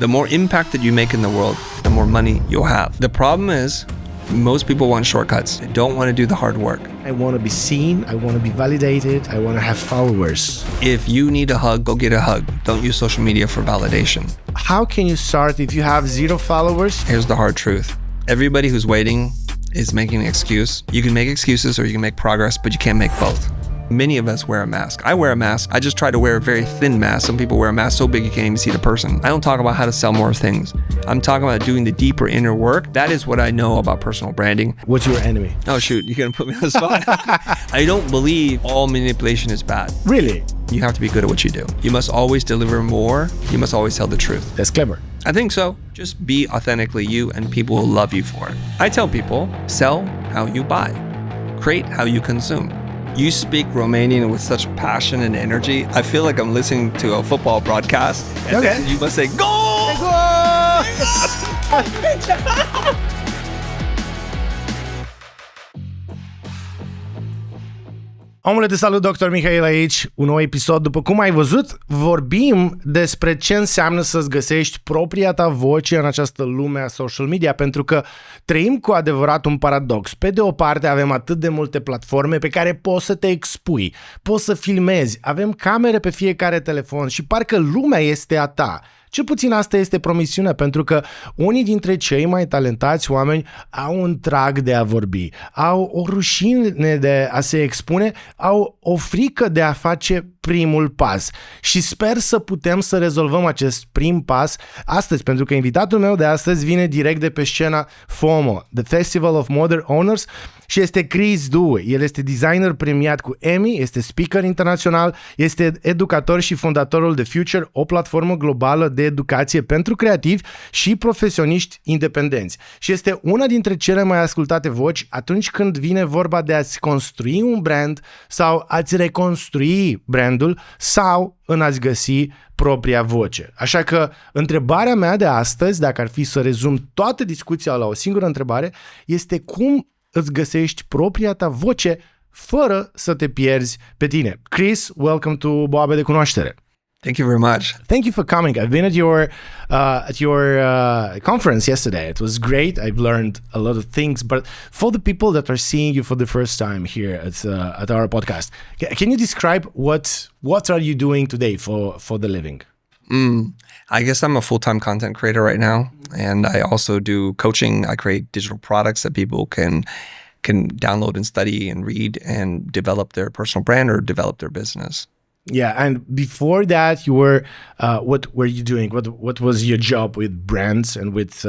The more impact that you make in the world, the more money you'll have. The problem is, most people want shortcuts. They don't want to do the hard work. I want to be seen. I want to be validated. I want to have followers. If you need a hug, go get a hug. Don't use social media for validation. How can you start if you have 0 followers? Here's the hard truth. Everybody who's waiting is making an excuse. You can make excuses or you can make progress, but you can't make both. Many of us wear a mask. I wear a mask. I just try to wear a very thin mask. Some people wear a mask so big you can't even see the person. I don't talk about how to sell more things. I'm talking about doing the deeper inner work. That is what I know about personal branding. What's your enemy? Oh shoot, you're gonna put me on the spot. I don't believe all manipulation is bad. Really? You have to be good at what you do. You must always deliver more. You must always tell the truth. That's clever. I think so. Just be authentically you and people will love you for it. I tell people, sell how you buy. Create how you consume. You speak Romanian with such passion and energy. I feel like I'm listening to a football broadcast. And okay. You must say, "Goal! Goal!" Omule, te salut, Dr. Mihail aici, un nou episod. După cum ai văzut, vorbim despre ce înseamnă să-ți găsești propria ta voce în această lume a social media, pentru că trăim cu adevărat un paradox. Pe de o parte avem atât de multe platforme pe care poți să te expui, poți să filmezi, avem camere pe fiecare telefon și parcă lumea este a ta. Cel puțin asta este promisiunea, pentru că unii dintre cei mai talentați oameni au un trag de a vorbi, au o rușine de a se expune, au o frică de a face primul pas. Și sper să putem să rezolvăm acest prim pas astăzi, pentru că invitatul meu de astăzi vine direct de pe scena FOMO, The Festival of Modern Owners, și este Creezi. El este designer premiat cu Emmy, este speaker internațional, este educator și fondatorul de Future, o platformă globală de educație pentru creativi și profesioniști independenți. Și este una dintre cele mai ascultate voci atunci când vine vorba de a-ți construi un brand sau a-ți reconstrui brandul sau în a-ți găsi propria voce. Așa că întrebarea mea de astăzi, dacă ar fi să rezum toată discuția la o singură întrebare, este cum îți găsești propria ta voce fără să te pierzi pe tine. Chris, welcome to BOABE de Cunoaștere. Thank you very much. Thank you for coming. I've been at your conference yesterday. It was great. I've learned a lot of things. But for the people that are seeing you for the first time here at our podcast, can you describe what are you doing today for the living? I guess I'm a full-time content creator right now, and I also do coaching. I create digital products that people can download and study and read and develop their personal brand or develop their business. Yeah, and before that, you were what were you doing? What was your job with brands and with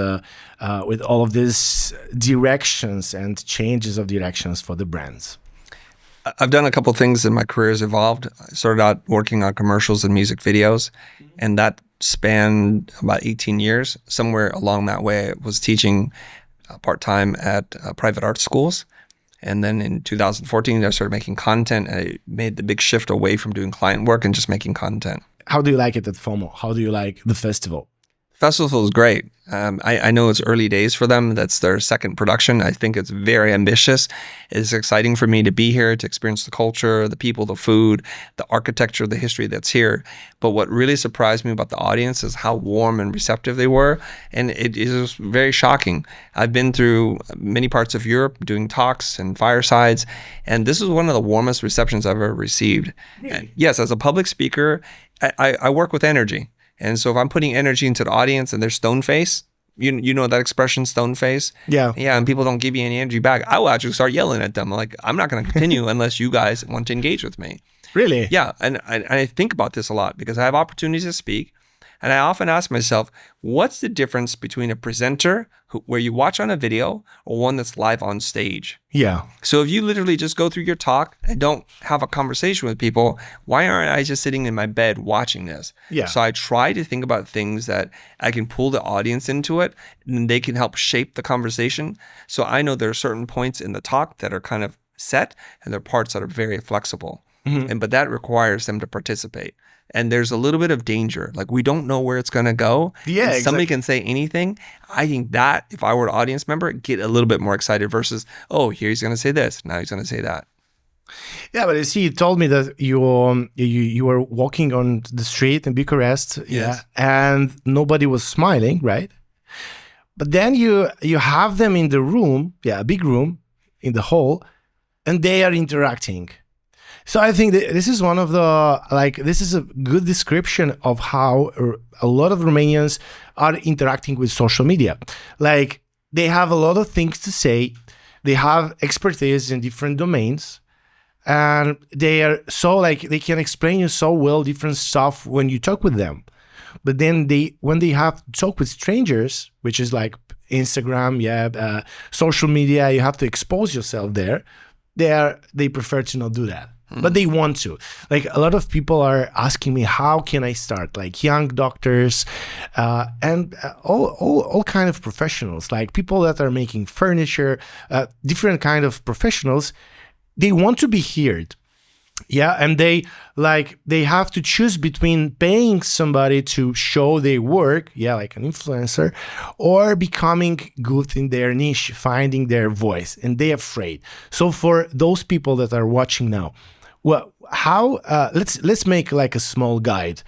all of these directions and changes of directions for the brands? I've done a couple things and my career has evolved. I started out working on commercials and music videos, and that spanned about 18 years. Somewhere along that way, I was teaching part-time at private art schools. And then in 2014, I started making content, and I made the big shift away from doing client work and just making content. How do you like it at FOMO? How do you like the festival? Festival is great. I know it's early days for them. That's their second production. I think it's very ambitious. It's exciting for me to be here, to experience the culture, the people, the food, the architecture, the history that's here. But what really surprised me about the audience is how warm and receptive they were. And it is very shocking. I've been through many parts of Europe doing talks and firesides, and this is one of the warmest receptions I've ever received. Really? And yes, as a public speaker, I work with energy. And so if I'm putting energy into the audience and they're stone face, you know that expression, stone face? Yeah. Yeah, and people don't give you any energy back, I will actually start yelling at them. Like, I'm not going to continue unless you guys want to engage with me. Really? Yeah, and I think about this a lot because I have opportunities to speak. And I often ask myself, what's the difference between a presenter where you watch on a video or one that's live on stage? Yeah. So if you literally just go through your talk and don't have a conversation with people, why aren't I just sitting in my bed watching this? Yeah. So I try to think about things that I can pull the audience into it and they can help shape the conversation. So I know there are certain points in the talk that are kind of set and there are parts that are very flexible. Mm-hmm. But that requires them to participate. And there's a little bit of danger. Like, we don't know where it's going to go. Yeah, exactly. Somebody can say anything. I think that if I were an audience member, get a little bit more excited versus, oh, here he's going to say this. Now he's going to say that. Yeah, but you see, you told me that you were walking on the street in Bucharest, Yes. and nobody was smiling, right? But then you have them in the room, a big room in the hall, and they are interacting. So I think that this is one of this is a good description of how a lot of Romanians are interacting with social media. Like, they have a lot of things to say, they have expertise in different domains, and they are so they can explain you so well different stuff when you talk with them. But then when they have to talk with strangers, which is like Instagram, social media, you have to expose yourself there. They prefer to not do that, but they want to. Like, a lot of people are asking me, how can I start? Like young doctors, and all kind of professionals, like people that are making furniture, different kind of professionals. They want to be heard. Yeah, and they have to choose between paying somebody to show their work, like an influencer, or becoming good in their niche, finding their voice, and they're afraid. So for those people that are watching now, well, how let's make like a small guide.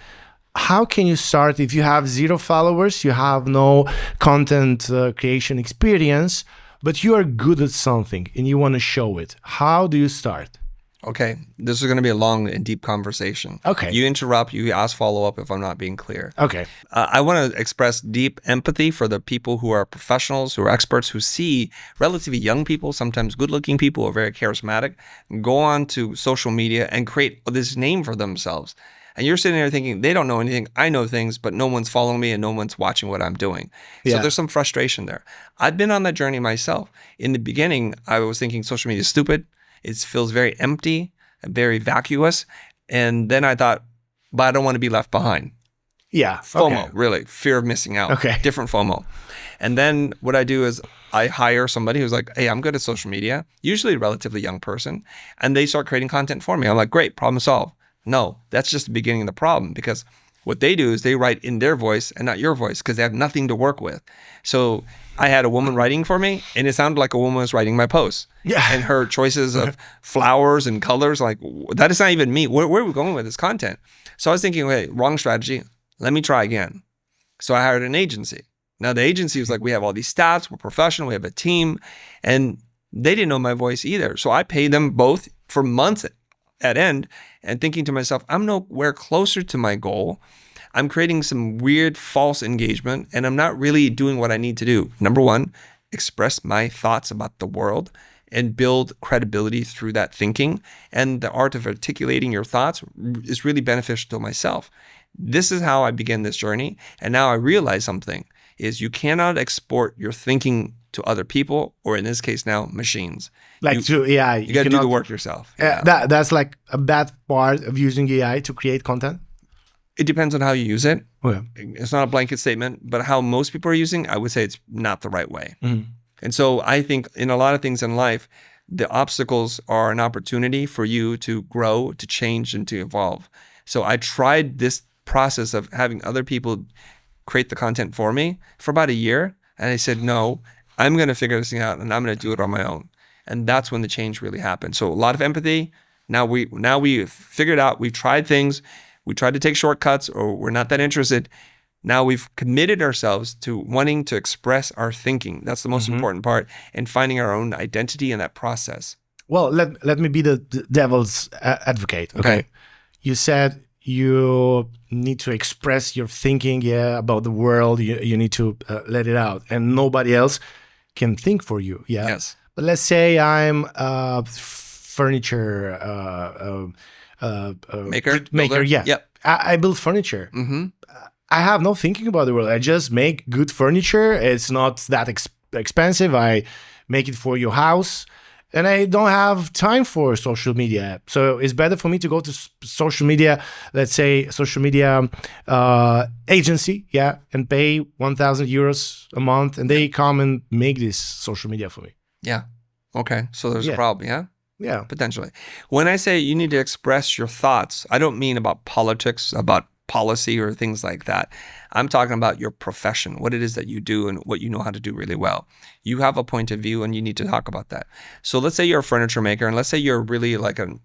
How can you start if you have 0 followers, you have no content creation experience, but you are good at something and you want to show it? How do you start? Okay, this is going to be a long and deep conversation. Okay. You interrupt, you ask follow-up if I'm not being clear. Okay. I want to express deep empathy for the people who are professionals, who are experts, who see relatively young people, sometimes good-looking people who are very charismatic, go on to social media and create this name for themselves. And you're sitting there thinking, they don't know anything, I know things, but no one's following me and no one's watching what I'm doing. So there's some frustration there. I've been on that journey myself. In the beginning, I was thinking social media is stupid. It feels very empty and very vacuous. And then I thought, but I don't want to be left behind. Yeah. FOMO, really. Fear of missing out. Okay. Different FOMO. And then what I do is I hire somebody who's like, hey, I'm good at social media, usually a relatively young person, and they start creating content for me. I'm like, great, problem solved. No, that's just the beginning of the problem, because what they do is they write in their voice and not your voice because they have nothing to work with. So I had a woman writing for me, and it sounded like a woman was writing my posts. Yeah. And her choices of flowers and colors, like, that is not even me. Where are we going with this content? So I was thinking, okay, wrong strategy. Let me try again. So I hired an agency. Now the agency was like, we have all these stats, we're professional, we have a team, and they didn't know my voice either. So I paid them both for months at end, and thinking to myself, I'm nowhere closer to my goal. I'm creating some weird false engagement, and I'm not really doing what I need to do. Number one, express my thoughts about the world and build credibility through that thinking. And the art of articulating your thoughts is really beneficial to myself. This is how I began this journey. And now I realize something is you cannot export your thinking to other people, or in this case now, machines. You got to do the work yourself. That's like a bad part of using AI to create content. It depends on how you use it. Okay. It's not a blanket statement, but how most people are using, I would say it's not the right way. Mm-hmm. And so I think in a lot of things in life, the obstacles are an opportunity for you to grow, to change, and to evolve. So I tried this process of having other people create the content for me for about a year. And I said, no, I'm going to figure this thing out, and I'm going to do it on my own. And that's when the change really happened. So a lot of empathy. Now we've figured out, we've tried things. We tried to take shortcuts, or we're not that interested. Now we've committed ourselves to wanting to express our thinking. That's the most important part, and finding our own identity in that process. Well, let me be the devil's advocate. Okay. You said you need to express your thinking about the world. You need to let it out, and nobody else can think for you. Yeah. Yes. But let's say I'm a furniture Maker. Builder. Yeah. Yep. I build furniture. Mm-hmm. I have no thinking about the world. I just make good furniture. It's not that expensive. I make it for your house. And I don't have time for social media. So it's better for me to go to social media, let's say social media agency, and pay 1,000 euros a month, and they come and make this social media for me. Yeah. Okay. So there's a problem, yeah? Yeah. Potentially. When I say you need to express your thoughts, I don't mean about politics, about policy or things like that. I'm talking about your profession, what it is that you do and what you know how to do really well. You have a point of view and you need to talk about that. So let's say you're a furniture maker, and let's say you're really like an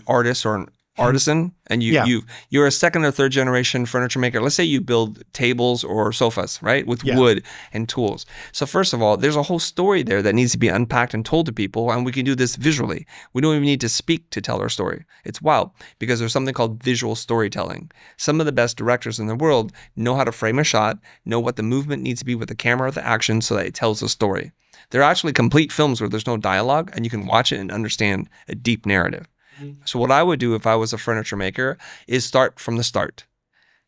artist or an artisan, and you're a second or third generation furniture maker. Let's say you build tables or sofas, right, with wood and tools. So first of all, there's a whole story there that needs to be unpacked and told to people, and we can do this visually. We don't even need to speak to tell our story. It's wild because there's something called visual storytelling. Some of the best directors in the world know how to frame a shot, know what the movement needs to be with the camera, the action, so that it tells a story. There are actually complete films where there's no dialogue, and you can watch it and understand a deep narrative. So what I would do if I was a furniture maker is start from the start,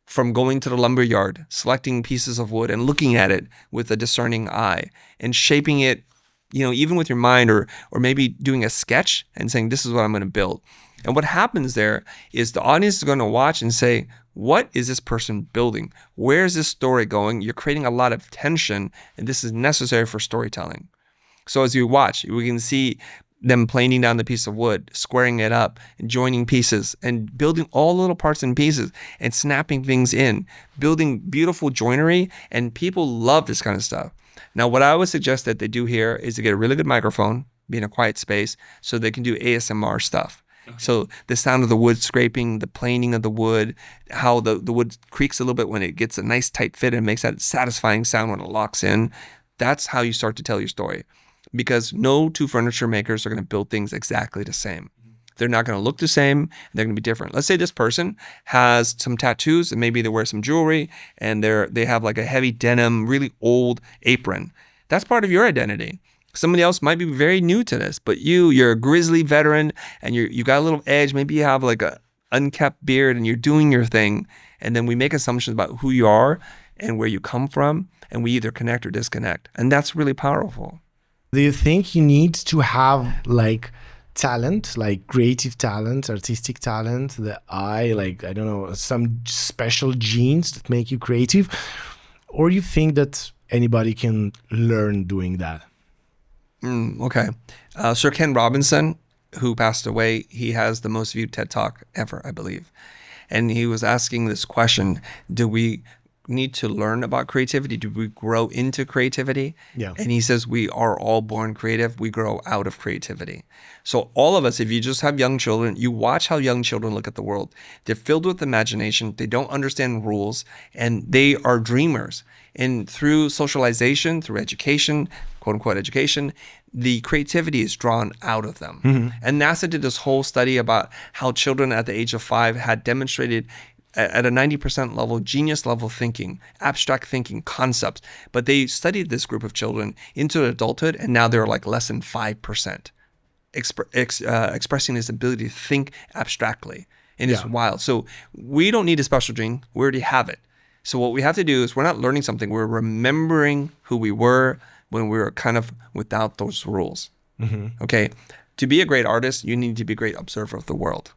from going to the lumber yard, selecting pieces of wood and looking at it with a discerning eye and shaping it, even with your mind, or maybe doing a sketch and saying, this is what I'm going to build. And what happens there is the audience is going to watch and say, what is this person building? Where is this story going? You're creating a lot of tension, and this is necessary for storytelling. So as you watch, we can see them planing down the piece of wood, squaring it up, and joining pieces, and building all little parts and pieces, and snapping things in, building beautiful joinery, and people love this kind of stuff. Now, what I would suggest that they do here is to get a really good microphone, be in a quiet space, so they can do ASMR stuff. Okay. So the sound of the wood scraping, the planing of the wood, how the wood creaks a little bit when it gets a nice tight fit and makes that satisfying sound when it locks in. That's how you start to tell your story. Because no two furniture makers are going to build things exactly the same. They're not going to look the same. They're going to be different. Let's say this person has some tattoos and maybe they wear some jewelry and they have like a heavy denim, really old apron. That's part of your identity. Somebody else might be very new to this, but you're a grizzly veteran and you got a little edge. Maybe you have like a unkept beard and you're doing your thing. And then we make assumptions about who you are and where you come from, and we either connect or disconnect. And that's really powerful. Do you think you need to have like talent, like creative talent, artistic talent, the eye, like, I don't know, some special genes that make you creative? Or you think that anybody can learn doing that? Okay. Sir Ken Robinson, who passed away, he has the most viewed TED Talk ever, I believe. And he was asking this question, do we need to learn about creativity? Do we grow into creativity? Yeah. And he says we are all born creative. We grow out of creativity. So all of us, if you just have young children, you watch how young children look at the world. They're filled with imagination. They don't understand rules, and they are dreamers. And through socialization, through education, quote unquote education, the creativity is drawn out of them. Mm-hmm. And NASA did this whole study about how children at the age of 5 had demonstrated at a 90% level, genius level thinking, abstract thinking, concepts. But they studied this group of children into adulthood, and now they're like less than 5% expressing this ability to think abstractly. And it's wild. So we don't need a special gene. We already have it. So what we have to do is we're not learning something. We're remembering who we were when we were kind of without those rules. Mm-hmm. Okay. To be a great artist, you need to be a great observer of the world.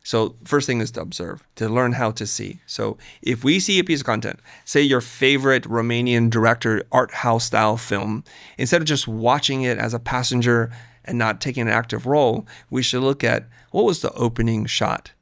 So first thing is to observe, to learn how to see. So if we see a piece of content, say your favorite Romanian director art house style film, instead of just watching it as a passenger and not taking an active role, we should look at what was the opening shot?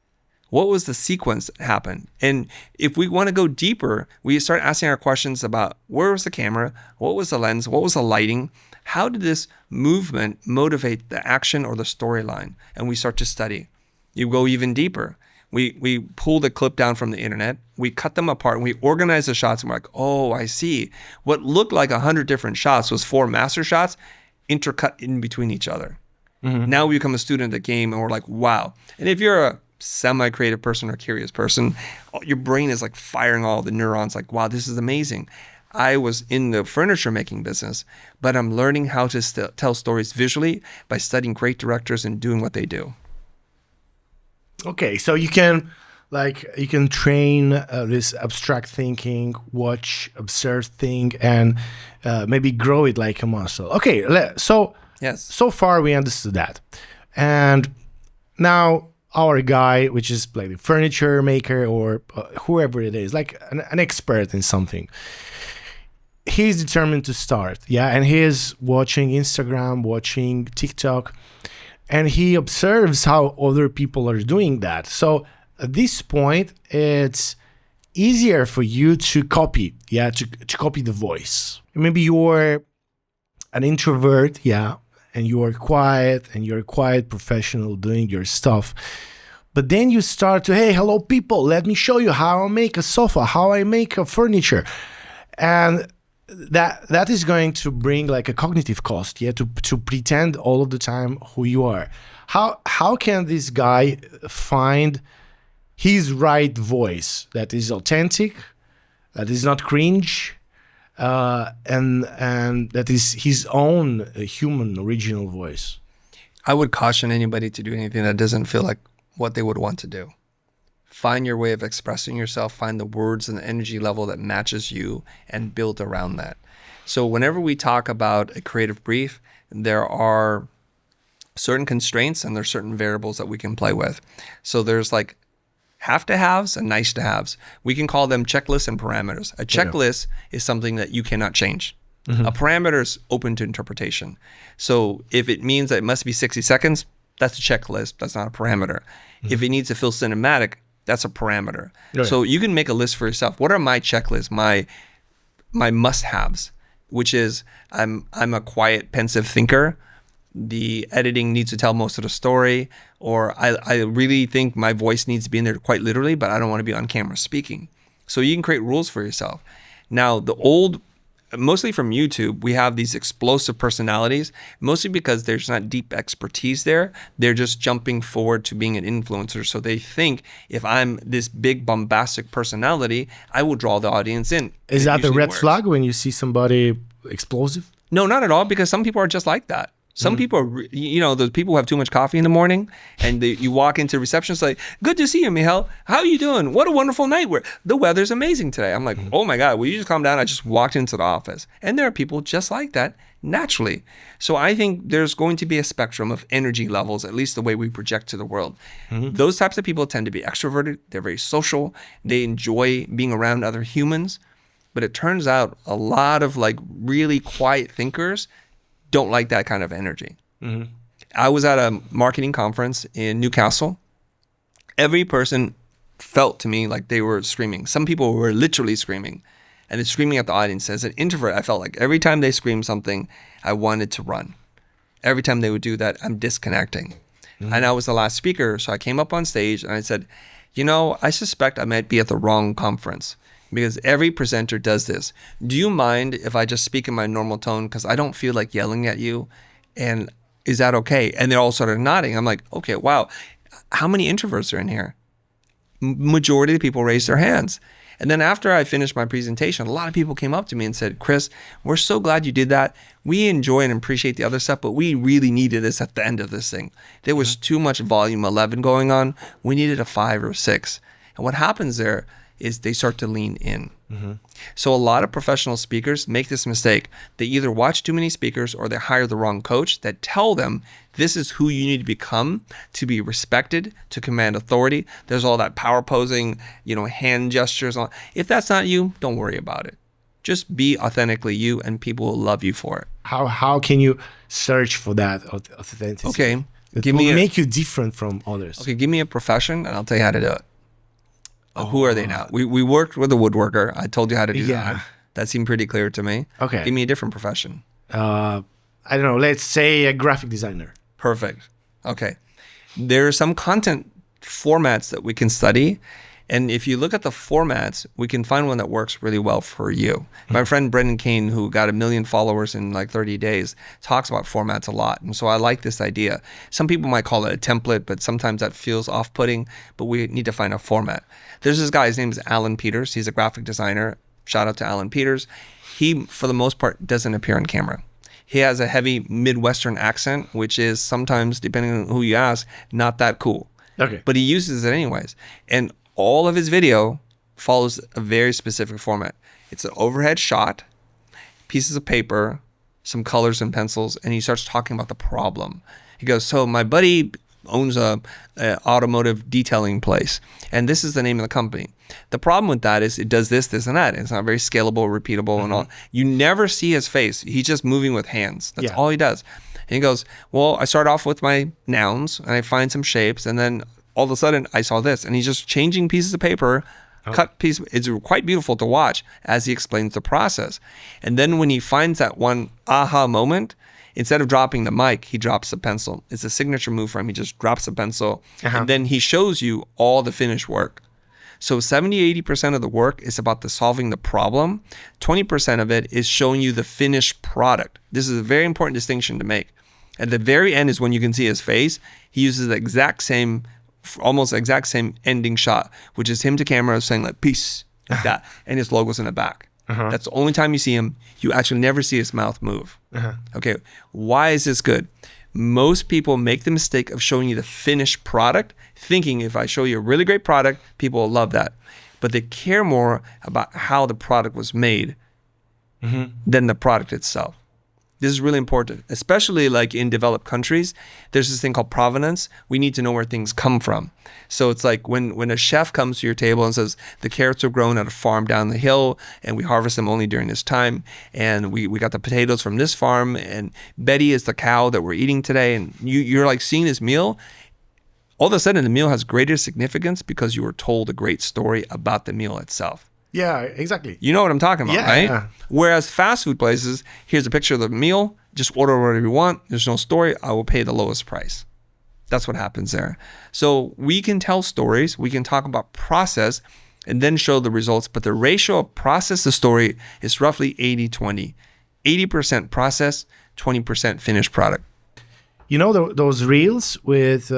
What was the sequence that happened? And if we want to go deeper, we start asking our questions about where was the camera? What was the lens? What was the lighting? How did this movement motivate the action or the storyline? And we start to study. You go even deeper. We pull the clip down from the internet, we cut them apart, and we organize the shots, and we're like, oh, I see. What looked like 100 different shots was 4 master shots intercut in between each other. Mm-hmm. Now we become a student of the game, and we're like, wow. And if you're a semi-creative person or curious person, your brain is like firing all the neurons like, wow, this is amazing. I was in the furniture making business, but I'm learning how to tell stories visually by studying great directors and doing what they do. Okay, so you can train this abstract thinking, watch, observe, think, and maybe grow it like a muscle. Okay, so yes. So far we understood that, and now our guy, which is like the furniture maker or whoever it is, like an expert in something, he's determined to start, and he is watching Instagram, watching TikTok. And he observes how other people are doing that. So at this point, it's easier for you to copy, to copy the voice. Maybe you're an introvert, and you're a quiet professional doing your stuff. But then you start to, hey, hello people, let me show you how I make a sofa, how I make a furniture. And that is going to bring like a cognitive cost, to pretend all of the time who you are. How can this guy find his right voice that is authentic, that is not cringe, and that is his own human original voice? I would caution anybody to do anything that doesn't feel like what they would want to do. Find your way of expressing yourself, find the words and the energy level that matches you, and build around that. So whenever we talk about a creative brief, there are certain constraints and there's certain variables that we can play with. So there's like have to haves and nice to haves. We can call them checklists and parameters. A checklist is something that you cannot change. A parameter is open to interpretation. So if it means that it must be 60 seconds, that's a checklist. That's not a parameter. If it needs to feel cinematic, that's a parameter. So you can make a list for yourself. What are my checklists, my must-haves? Which is I'm a quiet, pensive thinker. The editing needs to tell most of the story, or I really think my voice needs to be in there quite literally, but I don't want to be on camera speaking. So you can create rules for yourself. Now, mostly from YouTube, we have these explosive personalities, mostly because there's not deep expertise there. They're just jumping forward to being an influencer. So they think if I'm this big bombastic personality, I will draw the audience in. Is that the red flag when you see somebody explosive? No, not at all, because some people are just like that. Some people are, those people who have too much coffee in the morning, and you walk into reception, it's like, good to see you, Michal. How are you doing? What a wonderful night. The weather's amazing today. I'm like, oh my God, will you just calm down? I just walked into the office. And there are people just like that naturally. So I think there's going to be a spectrum of energy levels, at least the way we project to the world. Those types of people tend to be extroverted. They're very social. They enjoy being around other humans. But it turns out a lot of like really quiet thinkers don't like that kind of energy. I was at a marketing conference in Newcastle. Every person felt to me like they were screaming. Some people were literally screaming, and it's screaming at the audience. As an introvert, I felt like every time they screamed something, I wanted to run. Every time they would do that, I'm disconnecting. And I was the last speaker, so I came up on stage and I said, I suspect I might be at the wrong conference, because every presenter does this. Do you mind if I just speak in my normal tone, because I don't feel like yelling at you? And is that okay? And they all started nodding. I'm like, okay, wow. How many introverts are in here? Majority of the people raised their hands. And then after I finished my presentation, a lot of people came up to me and said, Chris, we're so glad you did that. We enjoy and appreciate the other stuff, but we really needed this at the end of this thing. There was too much volume 11 going on. We needed a 5 or 6. And what happens there is they start to lean in. So a lot of professional speakers make this mistake. They either watch too many speakers or they hire the wrong coach that tell them this is who you need to become to be respected, to command authority. There's all that power posing, hand gestures. If that's not you, don't worry about it. Just be authentically you, and people will love you for it. How can you search for that authenticity? Okay. It will make you different from others. Okay, give me a profession and I'll tell you how to do it. Who are they now? We worked with a woodworker. I told you how to do that. That seemed pretty clear to me. Okay. Give me a different profession. I don't know. Let's say a graphic designer. Perfect. Okay. There are some content formats that we can study. And if you look at the formats, we can find one that works really well for you. My friend Brendan Kane, who got 1 million followers in like 30 days, talks about formats a lot. And so I like this idea. Some people might call it a template, but sometimes that feels off-putting, but we need to find a format. There's this guy, his name is Alan Peters. He's a graphic designer. Shout out to Alan Peters. He, for the most part, doesn't appear on camera. He has a heavy Midwestern accent, which is sometimes, depending on who you ask, not that cool. Okay. But he uses it anyways. And all of his video follows a very specific format. It's an overhead shot, pieces of paper, some colors and pencils, and he starts talking about the problem. He goes, so my buddy owns a automotive detailing place, and this is the name of the company. The problem with that is it does this, this, and that. It's not very scalable, repeatable, and all. You never see his face. He's just moving with hands. That's all he does. And he goes, well, I start off with my nouns, and I find some shapes, and then all of a sudden I saw this. And he's just changing pieces of paper, cut pieces. It's quite beautiful to watch as he explains the process. And then when he finds that one aha moment, instead of dropping the mic, he drops the pencil. It's a signature move for him. He just drops the pencil. And then he shows you all the finished work. So 70-80% of the work is about solving the problem. 20% of it is showing you the finished product. This is a very important distinction to make. At the very end is when you can see his face. He uses the exact same, almost exact same ending shot, which is him to camera saying like, peace, like that. And his logo's in the back. That's the only time you see him. You actually never see his mouth move. Okay, why is this good? Most people make the mistake of showing you the finished product, thinking if I show you a really great product, people will love that. But they care more about how the product was made than the product itself. This is really important, especially like in developed countries. There's this thing called provenance. We need to know where things come from. So it's like when a chef comes to your table and says, the carrots are grown at a farm down the hill and we harvest them only during this time. And we got the potatoes from this farm and Betty is the cow that we're eating today. And you're like seeing this meal. All of a sudden the meal has greater significance because you were told a great story about the meal itself. Yeah, exactly. You know what I'm talking about, right? Yeah. Whereas fast food places, here's a picture of the meal, just order whatever you want. There's no story. I will pay the lowest price. That's what happens there. So we can tell stories, we can talk about process and then show the results, but the ratio of process to story is roughly 80-20. 80% process, 20% finished product. You know those reels with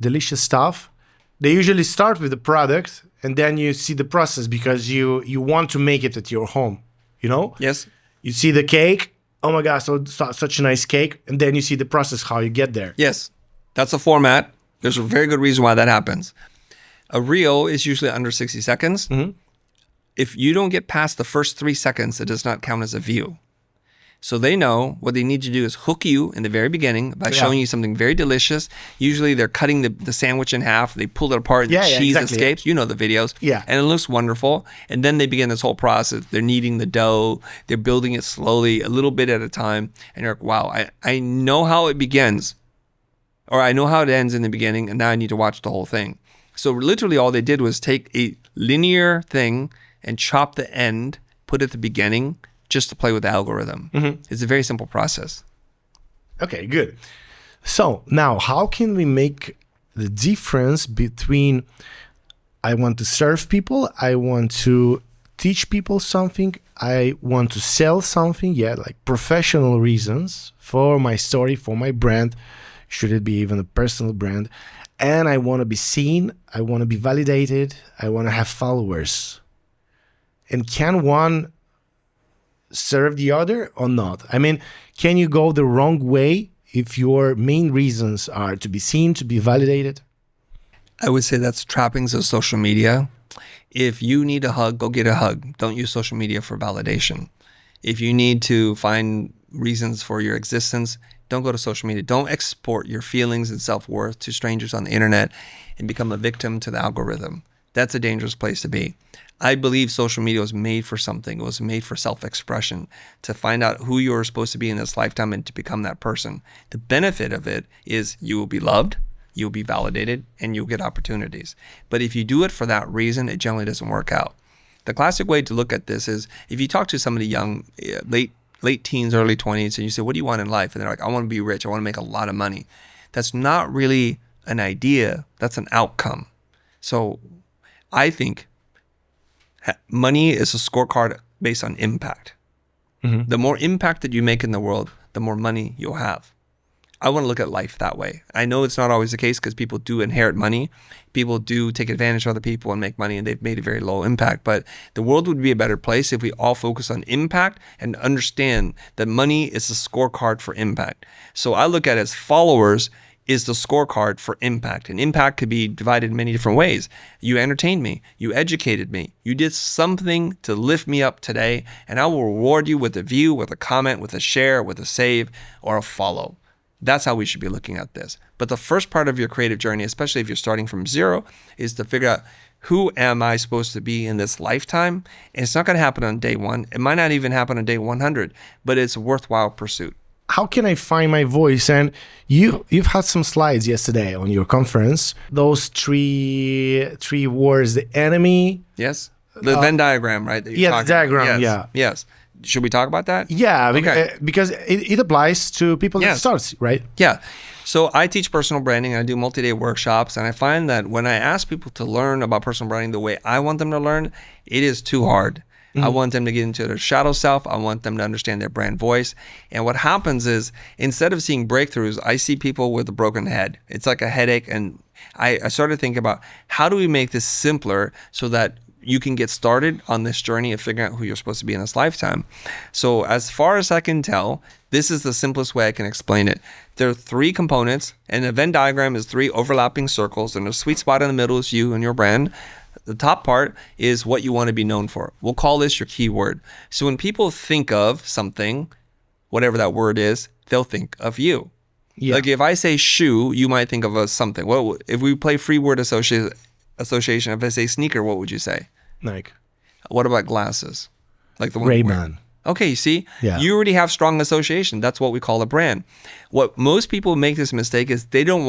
delicious stuff? They usually start with the product and then you see the process because you want to make it at your home, you know? Yes. You see the cake, oh my gosh, such a nice cake, and then you see the process, how you get there. Yes, that's a format. There's a very good reason why that happens. A reel is usually under 60 seconds. If you don't get past the first 3 seconds, it does not count as a view. So they know what they need to do is hook you in the very beginning by showing you something very delicious. Usually they're cutting the sandwich in half. They pull it apart. The cheese escapes. You know the videos. Yeah. And it looks wonderful. And then they begin this whole process. They're kneading the dough. They're building it slowly, a little bit at a time. And you're like, wow, I know how it begins. Or I know how it ends in the beginning. And now I need to watch the whole thing. So literally all they did was take a linear thing and chop the end, put it at the beginning, just to play with the algorithm. It's a very simple process. Okay, good. So now how can we make the difference between I want to serve people, I want to teach people something, I want to sell something, like professional reasons for my story, for my brand, should it be even a personal brand, and I want to be seen, I want to be validated, I want to have followers. And can one serve the other or not? I mean, can you go the wrong way if your main reasons are to be seen, to be validated? I would say that's trappings of social media. If you need a hug, go get a hug. Don't use social media for validation. If you need to find reasons for your existence, don't go to social media. Don't export your feelings and self-worth to strangers on the internet and become a victim to the algorithm. That's a dangerous place to be. I believe social media was made for something. It was made for self-expression, to find out who you're supposed to be in this lifetime and to become that person. The benefit of it is you will be loved, you'll be validated, and you'll get opportunities. But if you do it for that reason, it generally doesn't work out. The classic way to look at this is if you talk to somebody young, late teens, early 20s, and you say, what do you want in life? And they're like, I want to be rich. I want to make a lot of money. That's not really an idea. That's an outcome. So I think money is a scorecard based on impact. The more impact that you make in the world, the more money you'll have. I want to look at life that way. I know it's not always the case because people do inherit money. People do take advantage of other people and make money, and they've made a very low impact. But the world would be a better place if we all focus on impact and understand that money is a scorecard for impact. So I look at it as followers is the scorecard for impact. And impact could be divided in many different ways. You entertained me. You educated me. You did something to lift me up today, and I will reward you with a view, with a comment, with a share, with a save, or a follow. That's how we should be looking at this. But the first part of your creative journey, especially if you're starting from zero, is to figure out who am I supposed to be in this lifetime? And it's not going to happen on day one. It might not even happen on day 100, but it's a worthwhile pursuit. how can I find my voice? And you've had some slides yesterday on your conference. Those three words: the enemy. Yes. The Venn diagram, right? that you're Yeah, the talking about. diagram. Yes. Yeah. Yes. Should we talk about that? Yeah, Okay. because it applies to people that Yes. starts, right? Yeah. So I teach personal branding. I do multi-day workshops, and I find that when I ask people to learn about personal branding the way I want them to learn, it is too hard. I want them to get into their shadow self. I want them to understand their brand voice. And what happens is, instead of seeing breakthroughs, I see people with a broken head. It's like a headache. And I started thinking about, how do we make this simpler so that you can get started on this journey of figuring out who you're supposed to be in this lifetime. So as far as I can tell, this is the simplest way I can explain it. There are 3 components, and a Venn diagram is 3 overlapping circles, and the sweet spot in the middle is you and your brand. The top part is what you want to be known for. We'll call this your keyword. So when people think of something, whatever that word is, they'll think of you. Yeah. Like if I say shoe, you might think of a something. Well, if we play free word association, if I say sneaker, what would you say? Like What about glasses? Like the one Ray-Ban. Okay, you see? Yeah. You already have strong association. That's what we call a brand. What most people make this mistake is they don't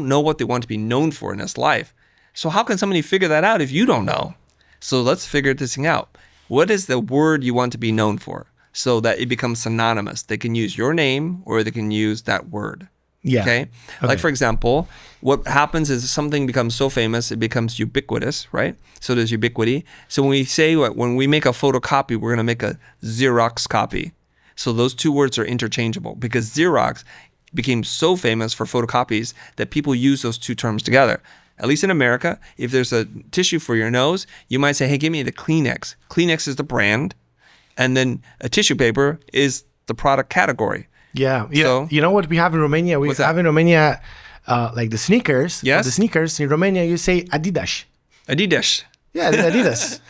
know what they want to be known for in this life. So how can somebody figure that out if you don't know? So let's figure this thing out. What is the word you want to be known for so that it becomes synonymous? They can use your name or they can use that word. Yeah. Okay? Like for example, what happens is something becomes so famous, it becomes ubiquitous, right? So there's ubiquity. So when we make a photocopy, we're going to make a Xerox copy. So those 2 words are interchangeable because Xerox became so famous for photocopies that people use those 2 terms together. At least in America, if there's a tissue for your nose, you might say, hey, give me the Kleenex. Kleenex is the brand, and then a tissue paper is the product category. Yeah. So- You know what we have in Romania? We What's that? have in Romania like the sneakers. Yes. For the sneakers in Romania, you say Adidas. Adidas. Yeah, the Adidas.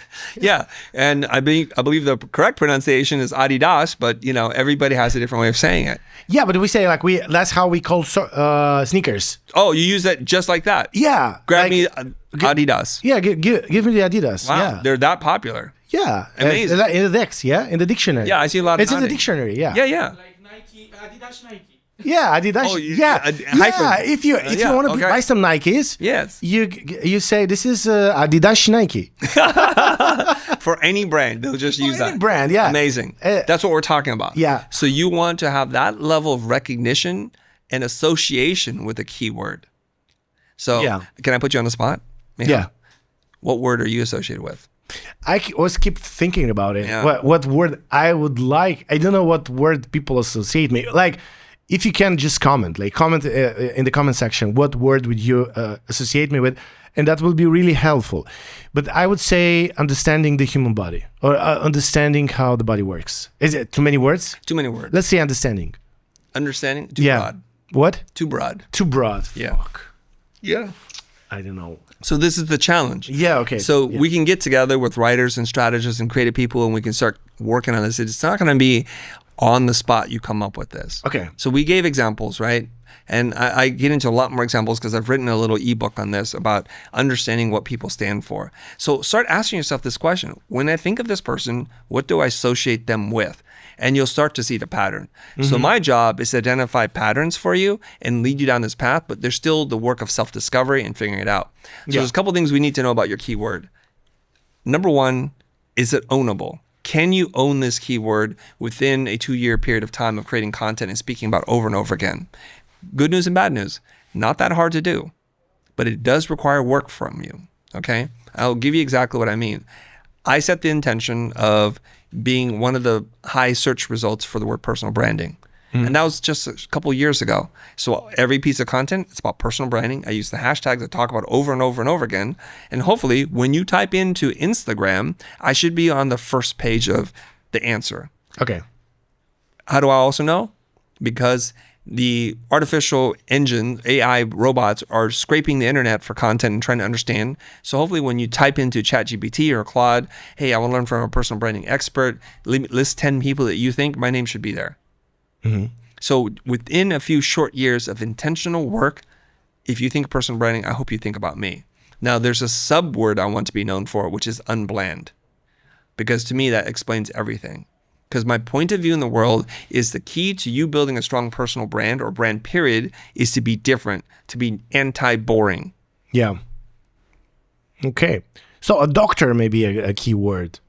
Yeah, and I believe the correct pronunciation is Adidas, but everybody has a different way of saying it. Yeah, but we say that's how we call sneakers. Oh, you use that just like that? Yeah. Grab like, me Adidas. Yeah, give me the Adidas. Wow, Yeah. they're that popular. Yeah. Amazing. In the Dex, yeah? In the dictionary. Yeah, I see a lot of It's in the Nike. dictionary, yeah. Yeah, yeah. Like Nike, Adidas, Nike. Yeah, Adidas. Oh, yeah. hyphen. If you Yeah, want to okay. buy some Nikes, Yes. you say this is Adidas Nike. For any brand, they'll just use any that. brand, yeah. Amazing. Uh, That's what we're talking about. yeah. So you want to have that level of recognition and association with a keyword. So Yeah. can I put you on the spot? Yeah. What word are you associated with? I always keep thinking about it. Yeah. What word I would like. I don't know what word people associate me. Like, if you can just comment in the comment section, what word would you associate me with? And that will be really helpful. But I would say understanding the human body or understanding how the body works. Is it too many words? Too many words. Let's say understanding. Understanding? Too Yeah. broad. What? Too broad. Too broad. Yeah. Fuck. Yeah. I don't know. So this is the challenge. Yeah, okay. So Yeah. we can get together with writers and strategists and creative people and we can start working on this. It's not going to be on the spot you come up with this. Okay. So we gave examples, right? And I get into a lot more examples because I've written a little ebook on this about understanding what people stand for. So start asking yourself this question. When I think of this person, what do I associate them with? And you'll start to see the pattern. So my job is to identify patterns for you and lead you down this path, but there's still the work of self-discovery and figuring it out. So there's a couple things we need to know about your keyword. Number 1, is it ownable? Can you own this keyword within a 2-year period of time of creating content and speaking about over and over again? Good news and bad news. Not that hard to do, but it does require work from you. Okay? I'll give you exactly what I mean. I set the intention of being one of the high search results for the word personal branding. And that was just a couple of years ago. So every piece of content, it's about personal branding. I use the hashtags I talk about over and over and over again. And hopefully when you type into Instagram, I should be on the first page of the answer. Okay. How do I also know? Because the artificial engine, AI robots are scraping the internet for content and trying to understand. So hopefully when you type into ChatGPT or Claude, hey, I want to learn from a personal branding expert, list 10 people that you think, my name should be there. So within a few short years of intentional work, if you think personal branding, I hope you think about me. Now there's a sub word I want to be known for, which is unbland. Because to me, that explains everything. because my point of view in the world is the key to you building a strong personal brand or brand period is to be different, to be anti-boring. Yeah. Okay. So a doctor may be a key word.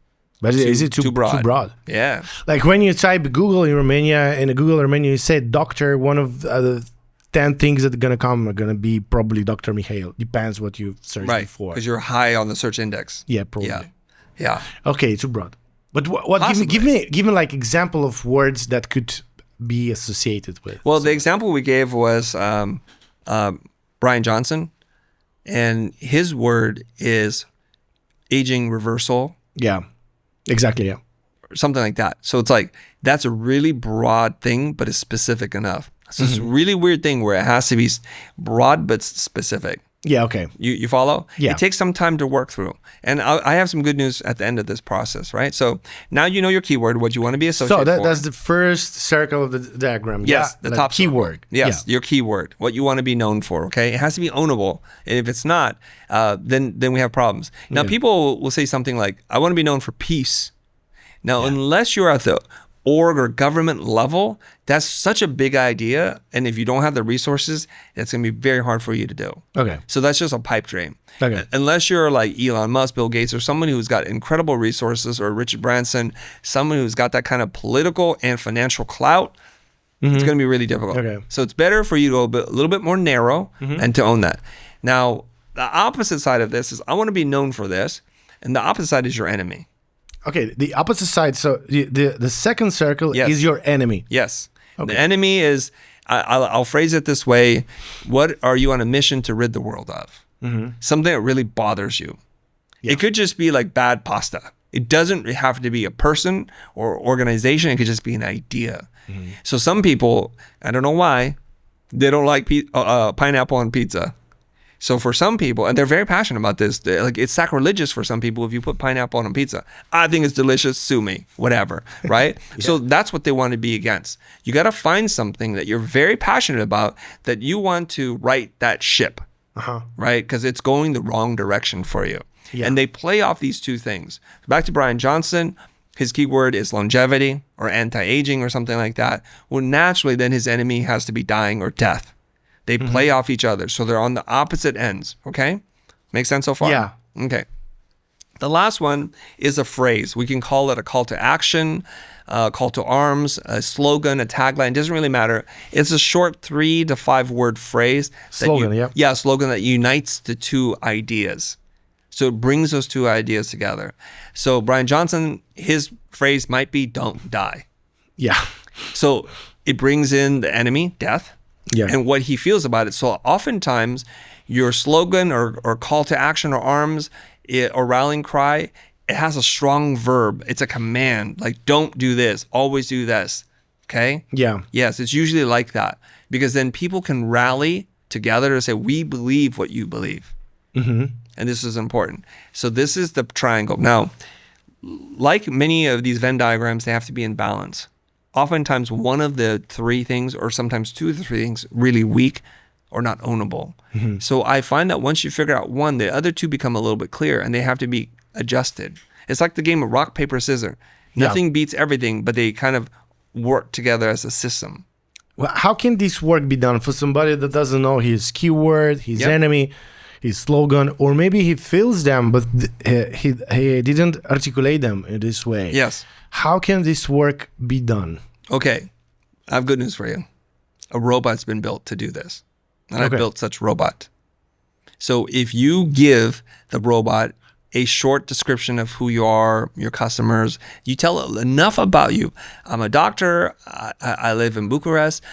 But is it too broad? Yeah. Like when you type Google in Romania, in a Google Romania, you say doctor, one of the 10 things that are going to come are going to be probably Dr. Mihail. Depends what you searched for. Because you're high on the search index. Yeah, probably. Yeah. Okay, too broad. But what give me like example of words that could be associated with. Well, the example we gave was Bryan Johnson, and his word is aging reversal. Yeah. Exactly, yeah. Or something like that. So it's like, that's a really broad thing, but it's specific enough. So it's a really weird thing where it has to be broad, but specific. Yeah, okay. You follow? Yeah. It takes some time to work through. And I have some good news at the end of this process, right? So now you know your keyword, what you want to be associated So that's the first circle of the diagram. Yes, the top keyword. Yes, your keyword, what you want to be known for, okay? It has to be ownable. And if it's not, then we have problems. Now, people will say something like, I want to be known for peace. Now, unless you're at the org or government level, that's such a big idea. And if you don't have the resources, it's going to be very hard for you to do. Okay. So that's just a pipe dream. Okay. Unless you're like Elon Musk, Bill Gates, or someone who's got incredible resources, or Richard Branson, someone who's got that kind of political and financial clout, it's going to be really difficult. Okay. So it's better for you to go a little bit more narrow and to own that. Now, the opposite side of this is I want to be known for this. And the opposite side is your enemy. Okay, the opposite side. So the second circle is your enemy. Yes. Okay. The enemy is, I'll phrase it this way. What are you on a mission to rid the world of? Something that really bothers you. Yeah. It could just be like bad pasta. It doesn't have to be a person or organization. It could just be an idea. So some people, I don't know why, they don't like pineapple on pizza. So for some people, and they're very passionate about this, like it's sacrilegious for some people if you put pineapple on a pizza. I think it's delicious, sue me, whatever, right? So that's what they want to be against. You got to find something that you're very passionate about that you want to right that ship, right? Because it's going the wrong direction for you. Yeah. And they play off these two things. Back to Bryan Johnson, his keyword is longevity or anti-aging or something like that. Well, naturally, then his enemy has to be dying or death. They play off each other. So they're on the opposite ends. Okay? Make sense so far? Yeah. Okay. The last one is a phrase. We can call it a call to action, call to arms, a slogan, a tagline. It doesn't really matter. It's a short 3 to 5 word phrase. Slogan, Yeah, slogan that unites the two ideas. So it brings those two ideas together. So Bryan Johnson, his phrase might be don't die. Yeah. So it brings in the enemy, death. Yeah. And what he feels about it. So oftentimes your slogan or call to action or arms or rallying cry, it has a strong verb. It's a command, like don't do this, always do this. Okay? Yeah. Yes, it's usually like that because then people can rally together to say, we believe what you believe. And this is important. So this is the triangle. Now, like many of these Venn diagrams, they have to be in balance. Oftentimes one of the 3 things or sometimes 2 of the 3 things really weak or not ownable. So I find that once you figure out one, the other 2 become a little bit clear and they have to be adjusted. It's like the game of rock, paper, scissors. Nothing beats everything, but they kind of work together as a system. Well, how can this work be done for somebody that doesn't know his keyword, his enemy, his slogan, or maybe he feels them, but he didn't articulate them in this way? Yes. How can this work be done? Okay, I have good news for you. A robot's been built to do this. And I built such robot. So if you give the robot a short description of who you are, your customers, you tell it enough about you. I'm a doctor. I live in Bucharest.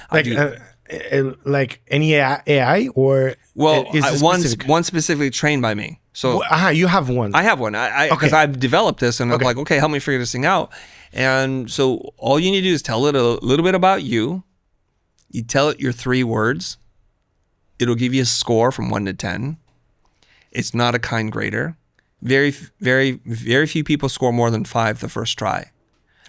Like any AI or one specifically trained by me. So you have one. I have one. Because I've developed this and I'm like, okay, help me figure this thing out. And so all you need to do is tell it a little bit about you. You tell it your 3 words. It'll give you a score from 1 to 10. It's not a kind grader. Very, very, very few people score more than 5 the first try.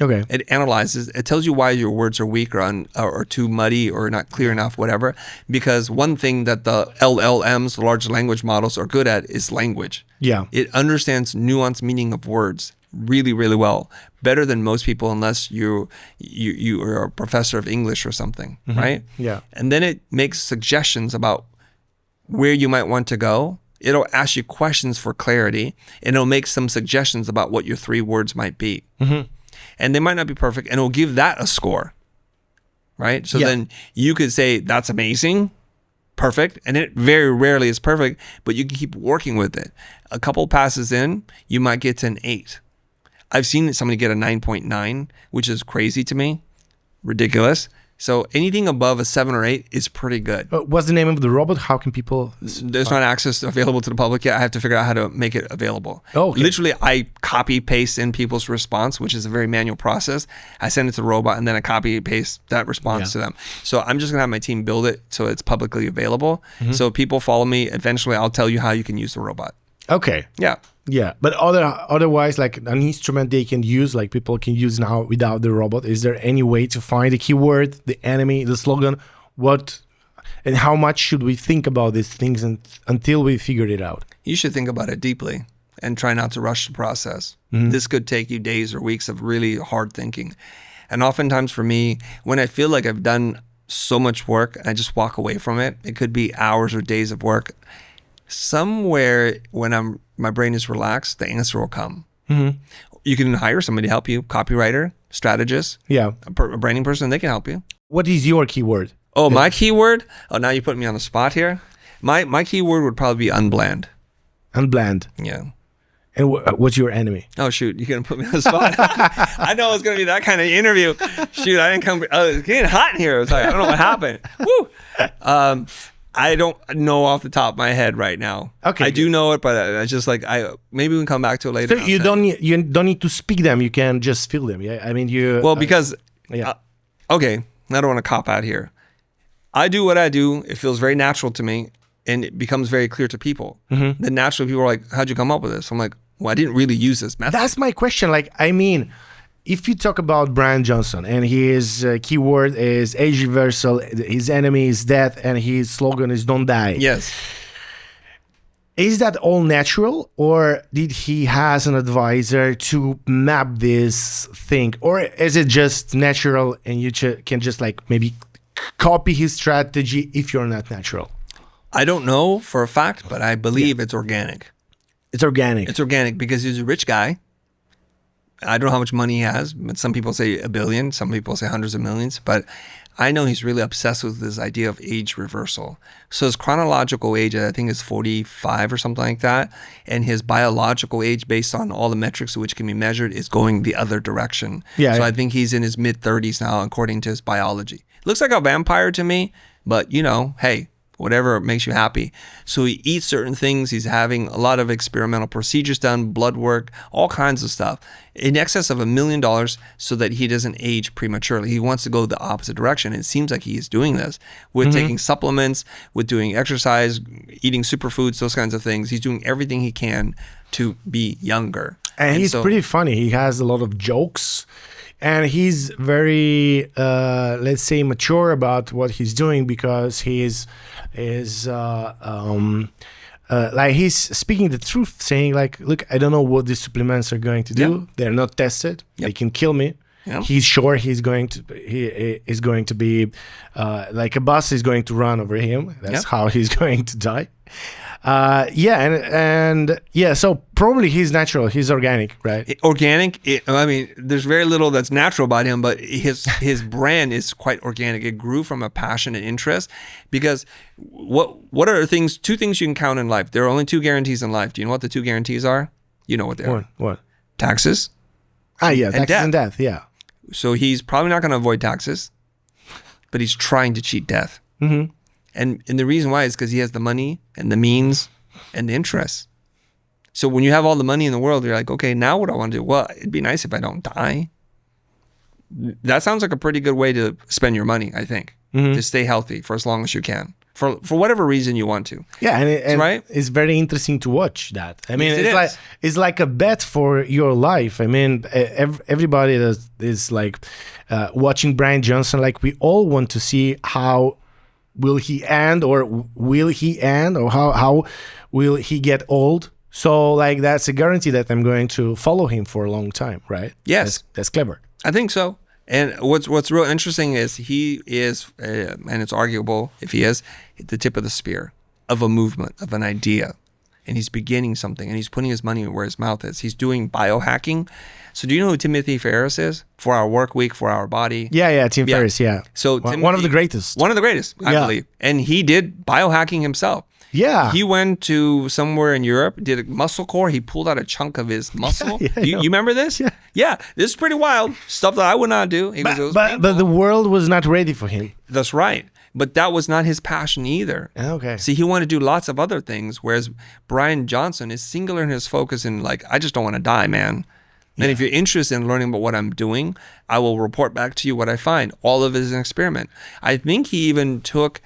Okay. It analyzes. It tells you why your words are weak or too muddy or not clear enough, whatever. Because one thing that the LLMs, the large language models, are good at is language. Yeah. It understands nuanced meaning of words really, really well, better than most people, unless you are a professor of English or something, right? Yeah. And then it makes suggestions about where you might want to go. It'll ask you questions for clarity, and it'll make some suggestions about what your 3 words might be. And they might not be perfect, and it'll give that a score, right? So then you could say, that's amazing, perfect, and it very rarely is perfect, but you can keep working with it. A couple passes in, you might get to an 8. I've seen somebody get a 9.9, which is crazy to me, ridiculous. So anything above a 7 or 8 is pretty good. What's the name of the robot? How can people... There's not access available to the public yet. I have to figure out how to make it available. Oh, okay. Literally, I copy paste in people's response, which is a very manual process. I send it to the robot, and then I copy paste that response to them. So I'm just gonna have my team build it so it's publicly available. So if people follow me, eventually I'll tell you how you can use the robot. Okay. Yeah. Yeah, but otherwise, like an instrument they can use, like people can use now without the robot. Is there any way to find the keyword, the enemy, the slogan? What and how much should we think about these things until we figured it out? You should think about it deeply and try not to rush the process. This could take you days or weeks of really hard thinking. And oftentimes for me, when I feel like I've done so much work, I just walk away from it. It could be hours or days of work. Somewhere when my brain is relaxed, the answer will come. You can hire somebody to help you, copywriter, strategist, a branding person, they can help you. What is your keyword? Oh, my keyword? Oh, now you put me on the spot here. My keyword would probably be unbland. Unbland. Yeah. And what's your enemy? Oh, shoot, you're going to put me on the spot. I know it's going to be that kind of interview. Shoot, I didn't come. Oh, it's getting hot in here. It's like, I don't know what happened. Woo! I don't know off the top of my head right now. Okay. I do know it, but I just like, maybe we can come back to it later. So you don't need to speak them. You can just feel them. Yeah. I mean, because, okay, I don't want to cop out here. I do what I do. It feels very natural to me, and it becomes very clear to people. Then naturally people are like, how'd you come up with this? I'm like, well, I didn't really use this method. That's my question. Like, I mean, if you talk about Bryan Johnson and his keyword is age reversal, his enemy is death, and his slogan is don't die. Yes. Is that all natural, or did he has an advisor to map this thing, or is it just natural and you can just like maybe copy his strategy if you're not natural? I don't know for a fact, but I believe it's organic. It's organic. It's organic because he's a rich guy. I don't know how much money he has, but some people say $1 billion, some people say hundreds of millions, but I know he's really obsessed with this idea of age reversal. So his chronological age, I think, is 45 or something like that, and his biological age, based on all the metrics which can be measured, is going the other direction. Yeah. So I think he's in his mid-30s now, according to his biology. Looks like a vampire to me, but hey, whatever makes you happy. So he eats certain things. He's having a lot of experimental procedures done, blood work, all kinds of stuff, in excess of $1 million, so that he doesn't age prematurely. He wants to go the opposite direction. It seems like he is doing this with taking supplements, with doing exercise, eating superfoods, those kinds of things. He's doing everything he can to be younger. And he's pretty funny. He has a lot of jokes. And he's very, let's say, mature about what he's doing, because he's like he's speaking the truth, saying like, look, I don't know what these supplements are going to do. Yep. They're not tested. Yep. They can kill me. Yep. He's sure he is going to be like a bus is going to run over him. That's how he's going to die. So probably he's natural, he's organic, right? I mean, there's very little that's natural about him, but his brand is quite organic. It grew from a passion and interest, because what are two things you can count in life? There are only 2 guarantees in life. Do you know what the 2 guarantees are? You know what they are. What? Taxes. Taxes and death, yeah. So he's probably not going to avoid taxes, but he's trying to cheat death. And the reason why is because he has the money and the means and the interest. So when you have all the money in the world, you're like, okay, now what do I want to do? Well, it'd be nice if I don't die. That sounds like a pretty good way to spend your money, I think, to stay healthy for as long as you can, for whatever reason you want to. Yeah, and right? It's very interesting to watch that. I mean, Yes, it's like a bet for your life. I mean, everybody that is like watching Bryan Johnson, like we all want to see how will he end, or how will he get old, So like that's a guarantee that I'm going to follow him for a long time, right? Yes. That's clever. I think so. And what's real interesting is he is, and it's arguable if he is, the tip of the spear of a movement, of an idea. And he's beginning something, and he's putting his money where his mouth is. He's doing biohacking. So do you know who Timothy Ferriss is? 4-Hour Work Week, 4-Hour Body. Yeah, Tim Ferriss, yeah. So one of the greatest. One of the greatest, I believe. And he did biohacking himself. Yeah. He went to somewhere in Europe, did a muscle core. He pulled out a chunk of his muscle. You remember this? Yeah. Yeah. This is pretty wild. Stuff that I would not do. He goes, it was But painful. the world was not ready for him. That's right. But that was not his passion either. Okay. See, he wanted to do lots of other things, whereas Bryan Johnson is singular in his focus in like, I just don't want to die, man. And if you're interested in learning about what I'm doing, I will report back to you what I find. All of it is an experiment. I think he even took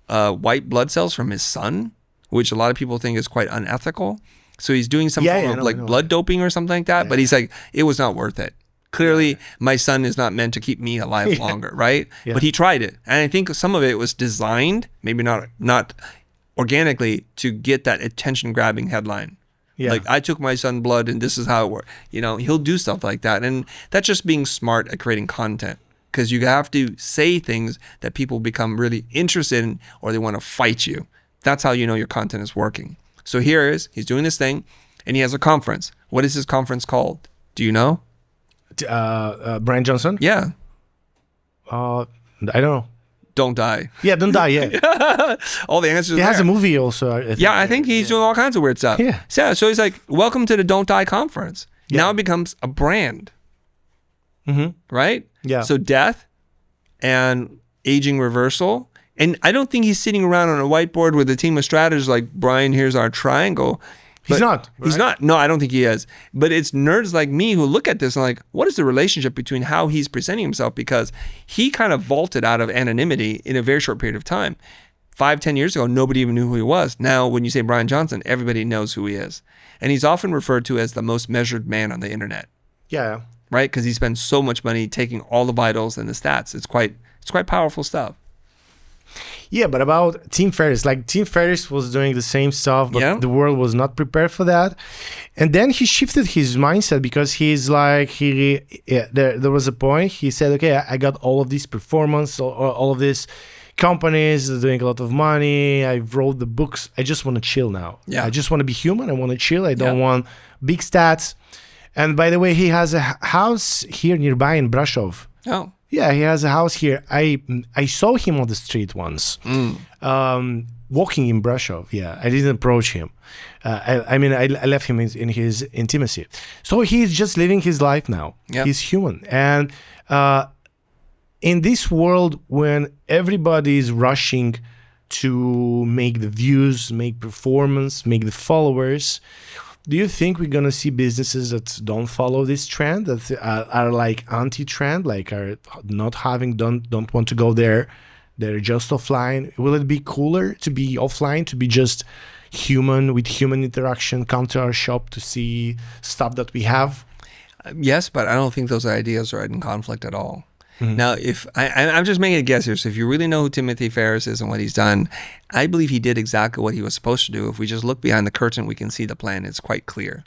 white blood cells from his son, which a lot of people think is quite unethical. So he's doing some form of blood doping or something like that. But he's like, it was not worth it. Clearly, my son is not meant to keep me alive longer, right? Yeah. But he tried it. And I think some of it was designed, maybe not organically, to get that attention-grabbing headline. Yeah. Like, I took my son's blood and this is how it worked. You know, he'll do stuff like that. And that's just being smart at creating content. Because you have to say things that people become really interested in or they want to fight you. That's how you know your content is working. So here is, he's doing this thing and he has a conference. What is his conference called? Do you know? Bryan Johnson? Yeah. I don't know. Don't Die. Yeah, Don't Die, yeah. All the answers He are has there. a movie also. I think he's doing all kinds of weird stuff. Yeah. So he's like, welcome to the Don't Die conference. Yeah. Now it becomes a brand. Mm-hmm. Right? Yeah. So death and aging reversal. And I don't think he's sitting around on a whiteboard with a team of strategists like, Bryan, here's our triangle. He's not. Right? He's not. No, I don't think he is. But it's nerds like me who look at this and like, what is the relationship between how he's presenting himself? Because he kind of vaulted out of anonymity in a very short period of time. 5-10 years ago, nobody even knew who he was. Now, when you say Bryan Johnson, everybody knows who he is. And he's often referred to as the most measured man on the internet. Yeah. Right? Because he spends so much money taking all the vitals and the stats. It's quite powerful stuff. Yeah, but about Tim Ferriss, like Tim Ferriss was doing the same stuff, but the world was not prepared for that. And then he shifted his mindset because he's like, there was a point, he said, okay, I got all of this performance, all of these companies doing a lot of money. I wrote the books. I just want to chill now. Yeah. I just want to be human. I want to chill. I don't want big stats. And by the way, he has a house here nearby in Brasov. Oh. Yeah, he has a house here. I saw him on the street once, walking in Brasov. Yeah, I didn't approach him. I left him in his intimacy. So he's just living his life now. Yep. He's human. And in this world when everybody is rushing to make the views, make performance, make the followers, do you think we're going to see businesses that don't follow this trend, that are like anti-trend, like are not don't want to go there, they're just offline? Will it be cooler to be offline, to be just human with human interaction, come to our shop to see stuff that we have? Yes, but I don't think those ideas are in conflict at all. Mm-hmm. Now, if I'm just making a guess here, so if you really know who Timothy Ferriss is and what he's done, I believe he did exactly what he was supposed to do. If we just look behind the curtain, we can see the plan. It's quite clear.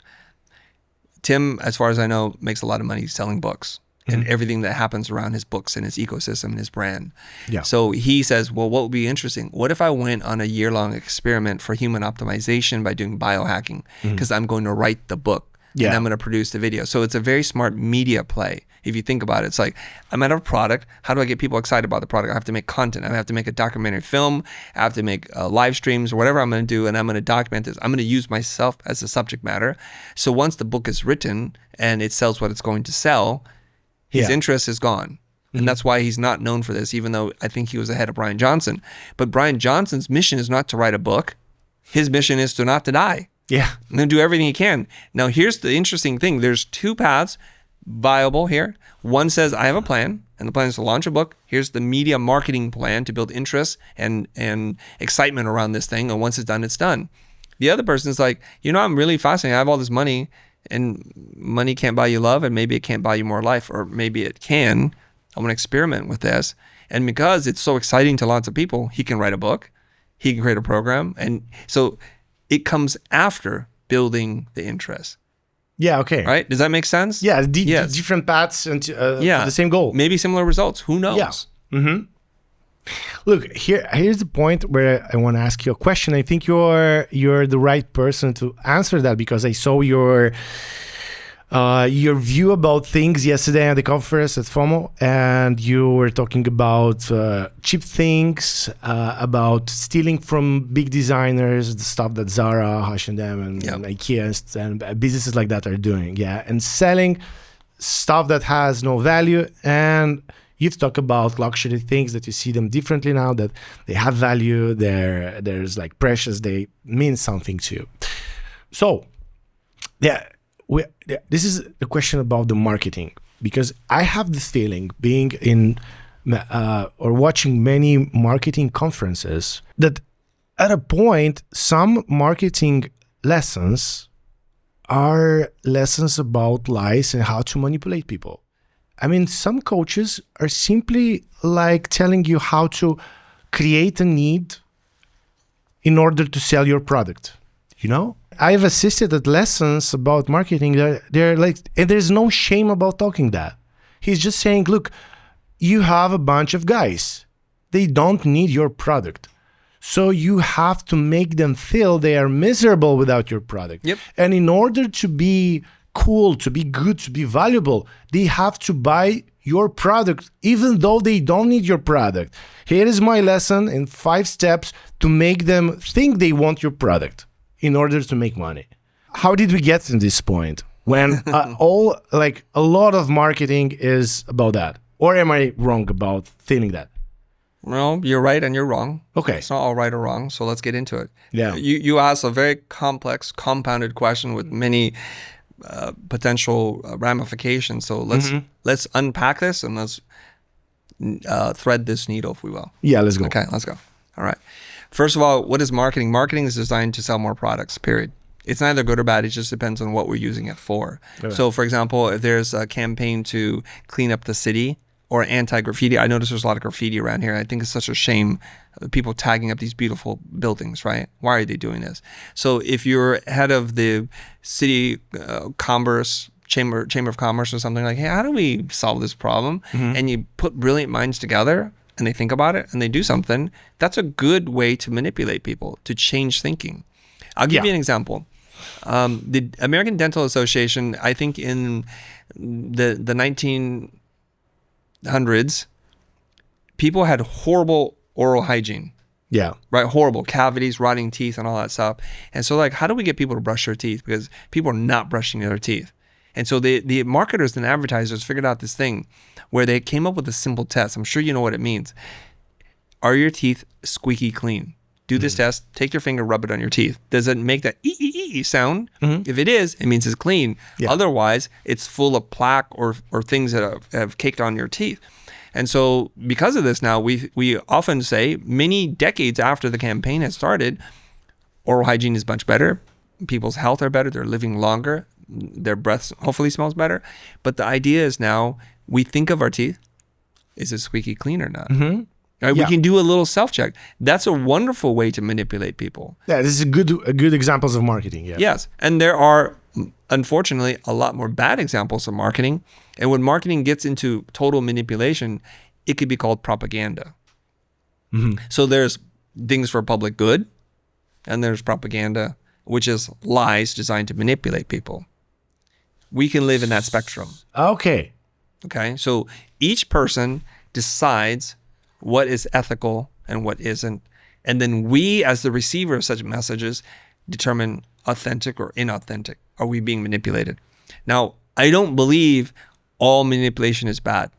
Tim, as far as I know, makes a lot of money selling books and everything that happens around his books and his ecosystem and his brand. Yeah. So he says, well, what would be interesting? What if I went on a year-long experiment for human optimization by doing biohacking? Because I'm going to write the book. Yeah. And I'm going to produce the video. So it's a very smart media play. If you think about it, it's like, I'm at a product. How do I get people excited about the product? I have to make content. I have to make a documentary film. I have to make live streams or whatever I'm going to do. And I'm going to document this. I'm going to use myself as the subject matter. So once the book is written and it sells what it's going to sell, his interest is gone. And that's why he's not known for this, even though I think he was ahead of Bryan Johnson. But Bryan Johnson's mission is not to write a book. His mission is to not to die. Yeah. And then do everything he can. Now, here's the interesting thing. There's two paths viable here. One says, I have a plan, and the plan is to launch a book. Here's the media marketing plan to build interest and excitement around this thing. And once it's done, it's done. The other person is like, I'm really fascinated. I have all this money, and money can't buy you love, and maybe it can't buy you more life, or maybe it can. I want to experiment with this. And because it's so exciting to lots of people, he can write a book. He can create a program. And so it comes after building the interest. Yeah, okay. Right? Does that make sense? Yeah, Yes. different paths and for the same goal. Maybe similar results. Who knows? Yeah. Look, here's the point where I want to ask you a question. I think you're the right person to answer that, because I saw your view about things yesterday at the conference at FOMO, and you were talking about cheap things, about stealing from big designers, the stuff that Zara, H&M, and IKEA and businesses like that are doing, and selling stuff that has no value. And you've talked about luxury things that you see them differently now, that they have value, there's like precious, they mean something to you. So, this is a question about the marketing, because I have this feeling, being in or watching many marketing conferences, that at a point, some marketing lessons are lessons about lies and how to manipulate people. I mean, some coaches are simply like telling you how to create a need in order to sell your product, I've assisted at lessons about marketing. They're like, and there's no shame about talking that. He's just saying, look, you have a bunch of guys. They don't need your product. So you have to make them feel they are miserable without your product. Yep. And in order to be cool, to be good, to be valuable, they have to buy your product, even though they don't need your product. Here is my lesson in 5 steps to make them think they want your product in order to make money. How did we get to this point when a lot of marketing is about that? Or am I wrong about thinking that? Well, you're right and you're wrong. Okay. It's not all right or wrong, so let's get into it. Yeah. You asked a very complex, compounded question with many potential ramifications. So let's unpack this and let's thread this needle, if we will. Yeah, let's go. Okay, let's go. All right. First of all, what is marketing? Marketing is designed to sell more products, period. It's neither good or bad. It just depends on what we're using it for. Okay. So, for example, if there's a campaign to clean up the city or anti-graffiti, I notice there's a lot of graffiti around here. I think it's such a shame, people tagging up these beautiful buildings, right? Why are they doing this? So if you're head of the city commerce, chamber of commerce or something, like, hey, how do we solve this problem? And you put brilliant minds together and they think about it and they do something, that's a good way to manipulate people, to change thinking. I'll give you an example. The American Dental Association, I think in the 1900s, people had horrible oral hygiene. Yeah. Right? Horrible. Cavities, rotting teeth, and all that stuff. And so, like, how do we get people to brush their teeth? Because people are not brushing their teeth. And so the marketers and advertisers figured out this thing where they came up with a simple test. I'm sure you know what it means. Are your teeth squeaky clean? Do this test. Take your finger, rub it on your teeth. Does it make that ee sound? If it is, it means it's clean. Yeah. Otherwise, it's full of plaque or things that have caked on your teeth. And so because of this now, we often say, many decades after the campaign has started, oral hygiene is much better. People's health are better. They're living longer. Their breath hopefully smells better. But the idea is now we think of our teeth. Is it squeaky clean or not? Right? We can do a little self-check. That's a wonderful way to manipulate people. Yeah, this is good examples of marketing. Yeah. Yes. And there are, unfortunately, a lot more bad examples of marketing. And when marketing gets into total manipulation, it could be called propaganda. So there's things for public good, and there's propaganda, which is lies designed to manipulate people. We can live in that spectrum. Okay. So each person decides what is ethical and what isn't. And then we, as the receiver of such messages, determine authentic or inauthentic. Are we being manipulated? Now, I don't believe all manipulation is bad.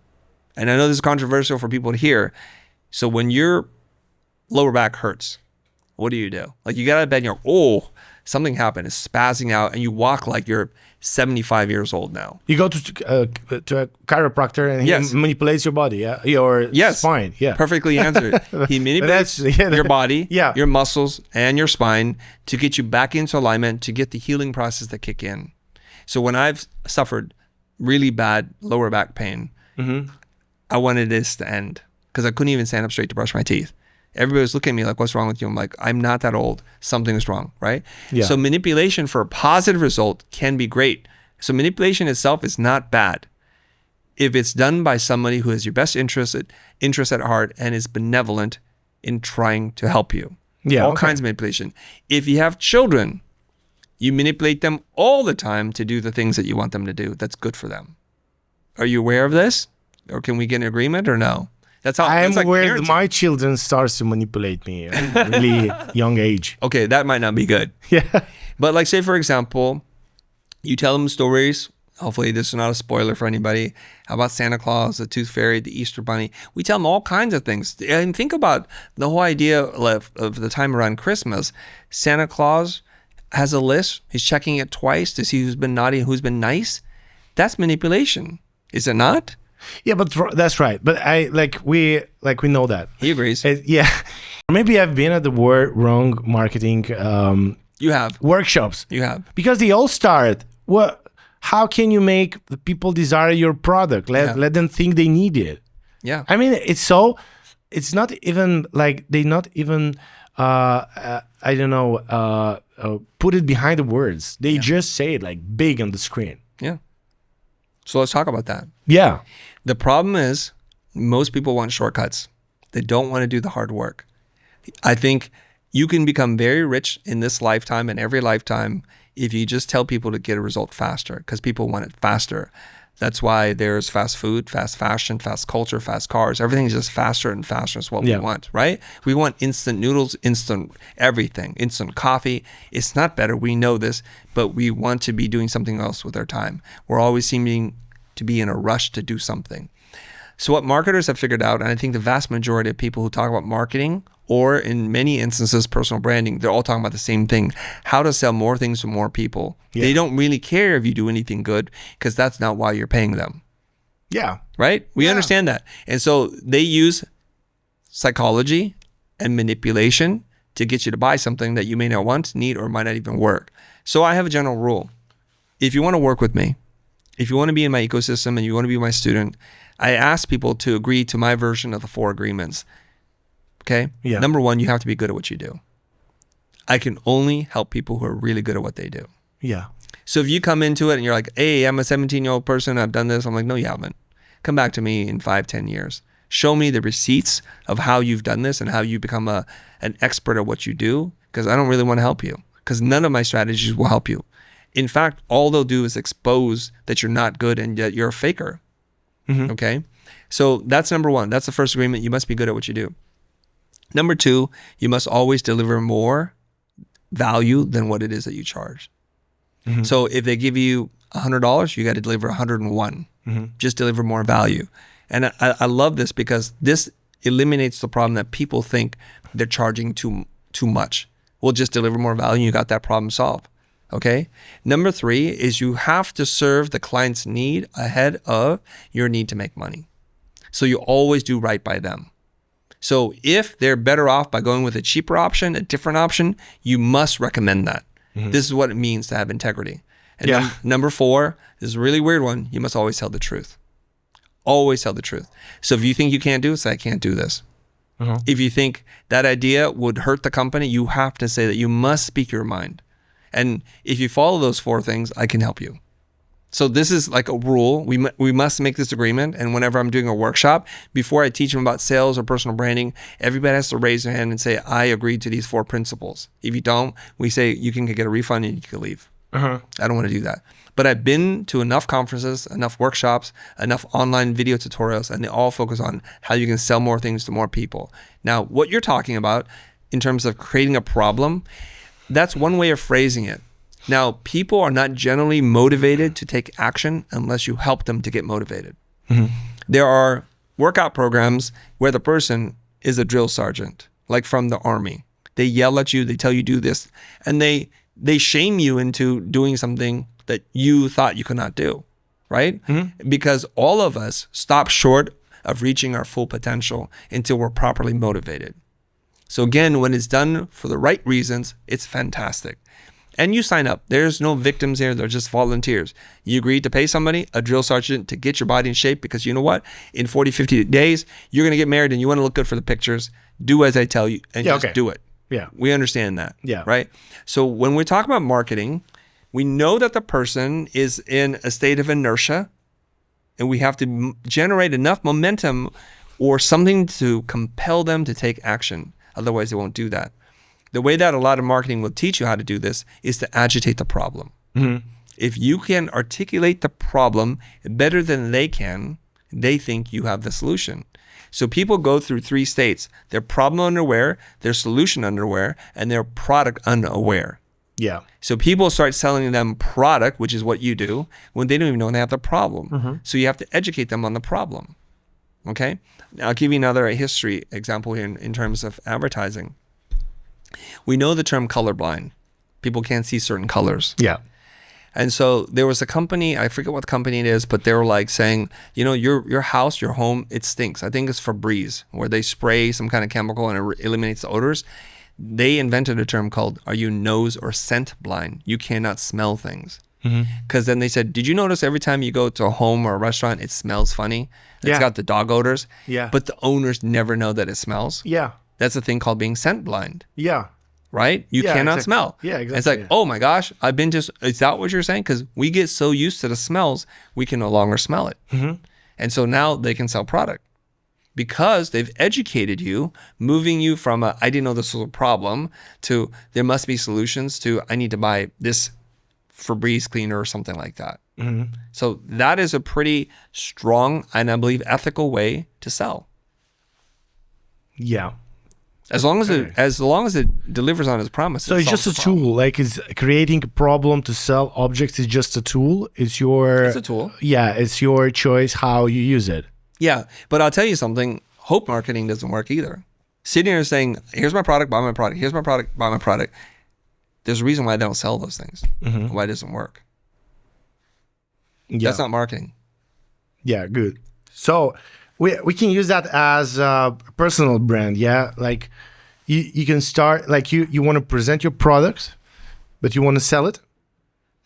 And I know this is controversial for people to hear. So when your lower back hurts, what do? Like, you get out of bed and you're, oh, something happened. It's spazzing out, and you walk like you're 75 years old now. You go to a chiropractor and he manipulates your body, your spine. Yeah, perfectly answered. He manipulates your body, your muscles, and your spine to get you back into alignment, to get the healing process to kick in. So when I've suffered really bad lower back pain, I wanted this to end because I couldn't even stand up straight to brush my teeth. Everybody was looking at me like, what's wrong with you? I'm like, I'm not that old. Something's wrong, right? Yeah. So manipulation for a positive result can be great. So manipulation itself is not bad if it's done by somebody who has your best interest at heart and is benevolent in trying to help you. Yeah, All kinds of manipulation. If you have children, you manipulate them all the time to do the things that you want them to do. That's good for them. Are you aware of this? Or can we get an agreement or no? That's how I'm it's like aware that parenting. my children starts to manipulate me at a really young age. Okay, that might not be good. Yeah. But like say, for example, you tell them stories. Hopefully this is not a spoiler for anybody. How about Santa Claus, the Tooth Fairy, the Easter Bunny? We tell them all kinds of things. And think about the whole idea of the time around Christmas. Santa Claus has a list. He's checking it twice to see who's been naughty and who's been nice. That's manipulation, is it not? Yeah, but that's right. But we know that. He agrees. Yeah. Maybe I've been at the wrong marketing You have. workshops. You have. Because they all start, how can you make the people desire your product? Let them think they need it. Yeah. I mean, it's not even like they not even, put it behind the words. They just say it like big on the screen. Yeah. So let's talk about that. Yeah. The problem is most people want shortcuts. They don't want to do the hard work. I think you can become very rich in this lifetime and every lifetime if you just tell people to get a result faster, because people want it faster. That's why there's fast food, fast fashion, fast culture, fast cars. Everything's just faster and faster is what we want, right? We want instant noodles, instant everything, instant coffee. It's not better. We know this, but we want to be doing something else with our time. We're always seeming to be in a rush to do something. So what marketers have figured out, and I think the vast majority of people who talk about marketing, or in many instances, personal branding, they're all talking about the same thing: how to sell more things to more people. Yeah. They don't really care if you do anything good, because that's not why you're paying them. Yeah. Right? We understand that. And so they use psychology and manipulation to get you to buy something that you may not want, need, or might not even work. So I have a general rule. If you want to work with me, if you want to be in my ecosystem and you want to be my student, I ask people to agree to my version of the 4 agreements. Okay? Yeah. Number 1, you have to be good at what you do. I can only help people who are really good at what they do. Yeah. So if you come into it and you're like, hey, I'm a 17-year-old person, I've done this. I'm like, no, you haven't. Come back to me in 5-10 years. Show me the receipts of how you've done this and how you become an expert at what you do, because I don't really want to help you, because none of my strategies will help you. In fact, all they'll do is expose that you're not good and that you're a faker. Mm-hmm. Okay? So that's number 1. That's the first agreement. You must be good at what you do. Number 2, you must always deliver more value than what it is that you charge. Mm-hmm. So if they give you $100, you got to deliver 101. Mm-hmm. Just deliver more value. And I love this, because this eliminates the problem that people think they're charging too much. We'll just deliver more value and you got that problem solved. Okay? Number 3 is you have to serve the client's need ahead of your need to make money. So you always do right by them. So if they're better off by going with a cheaper option, a different option, you must recommend that. Mm-hmm. This is what it means to have integrity. And number 4, this is a really weird one. You must always tell the truth. Always tell the truth. So if you think you can't do it, say, I can't do this. Uh-huh. If you think that idea would hurt the company, you have to say that. You must speak your mind. And if you follow those 4 things, I can help you. So this is like a rule. We must make this agreement. And whenever I'm doing a workshop, before I teach them about sales or personal branding, everybody has to raise their hand and say, I agree to these 4 principles. If you don't, we say you can get a refund and you can leave. Uh-huh. I don't want to do that. But I've been to enough conferences, enough workshops, enough online video tutorials, and they all focus on how you can sell more things to more people. Now, what you're talking about in terms of creating a problem, that's one way of phrasing it. Now, people are not generally motivated to take action unless you help them to get motivated. Mm-hmm. There are workout programs where the person is a drill sergeant, like from the army. They yell at you, they tell you do this, and they shame you into doing something that you thought you could not do, right? Mm-hmm. Because all of us stop short of reaching our full potential until we're properly motivated. So again, when it's done for the right reasons, it's fantastic. And you sign up. There's no victims here. They're just volunteers. You agree to pay somebody, a drill sergeant, to get your body in shape because you know what? In 40, 50 days, you're going to get married and you want to look good for the pictures. Do as I tell you and just do it. Yeah. We understand that. Yeah. Right? So when we talk about marketing, we know that the person is in a state of inertia and we have to generate enough momentum or something to compel them to take action. Otherwise, they won't do that. The way that a lot of marketing will teach you how to do this is to agitate the problem. Mm-hmm. If you can articulate the problem better than they can, they think you have the solution. So people go through 3 states. They're problem unaware, they're solution unaware, and they're product unaware. Yeah. So people start selling them product, which is what you do, when they don't even know they have the problem. Mm-hmm. So you have to educate them on the problem. Okay? I'll give you another history example here in terms of advertising. We know the term colorblind. People can't see certain colors. Yeah. And so there was a company, I forget what company it is, but they were like saying, you know, your house, your home, it stinks. I think it's Febreze, where they spray some kind of chemical and it eliminates the odors. They invented a term called, are you nose or scent blind? You cannot smell things. Because then they said, did you notice every time you go to a home or a restaurant, it smells funny? It's got the dog odors. Yeah. But the owners never know that it smells. Yeah. That's a thing called being scent blind. Yeah. Right? You cannot exactly. smell. Yeah, exactly. It's like, oh my gosh, I've been just, is that what you're saying? Because we get so used to the smells, we can no longer smell it. And so now they can sell product because they've educated you, moving you from a, I didn't know this was a problem, to there must be solutions, to I need to buy this Febreze cleaner or something like that. So that is a pretty strong and I believe ethical way to sell. Yeah. As long as it delivers on its promises. So it's just a tool. Like, is creating a problem to sell objects is just a tool. It's a tool. Yeah, it's your choice how you use it. Yeah, but I'll tell you something. Hope marketing doesn't work either. Sitting here saying, "Here's my product, buy my product. Here's my product, buy my product." There's a reason why they don't sell those things. Why it doesn't work. Yeah. That's not marketing. Yeah, good. So we can use that as a personal brand. Yeah, like you can start, like you want to present your product, but you want to sell it.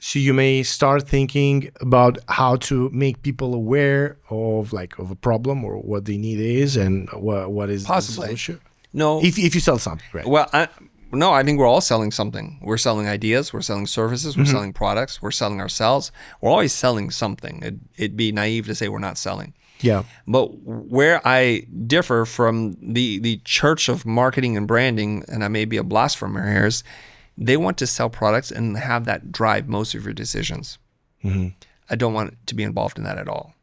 So you may start thinking about how to make people aware of a problem or what the need is and what is Possibly. the solution. No. If you sell something, right? Well, I think we're all selling something. We're selling ideas. We're selling services. We're selling products. We're selling ourselves. We're always selling something. It'd be naive to say we're not selling. Yeah. But where I differ from the church of marketing and branding, and I may be a blasphemer here, is they want to sell products and have that drive most of your decisions. I don't want to be involved in that at all.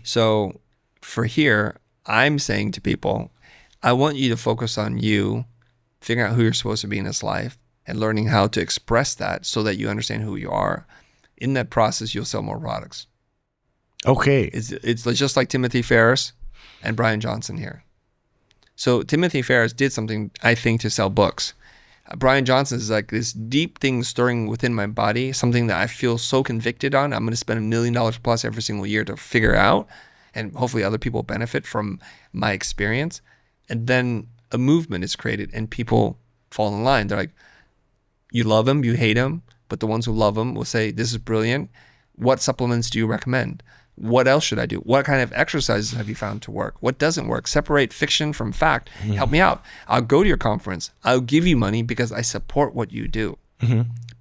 So for here, I'm saying to people, I want you to focus on you, figuring out who you're supposed to be in this life, and learning how to express that so that you understand who you are. In that process, you'll sell more products. Okay. It's just like Timothy Ferriss and Bryan Johnson here. So Timothy Ferriss did something, I think, to sell books. Bryan Johnson is like this deep thing stirring within my body, something that I feel so convicted on. I'm going to spend $1 million plus every single year to figure out, and hopefully other people benefit from my experience. And then a movement is created and people fall in line. They're like, you love him, you hate him, but the ones who love him will say, this is brilliant. What supplements do you recommend? What else should I do? What kind of exercises have you found to work? What doesn't work? Separate fiction from fact. Help me out. I'll go to your conference. I'll give you money because I support what you do.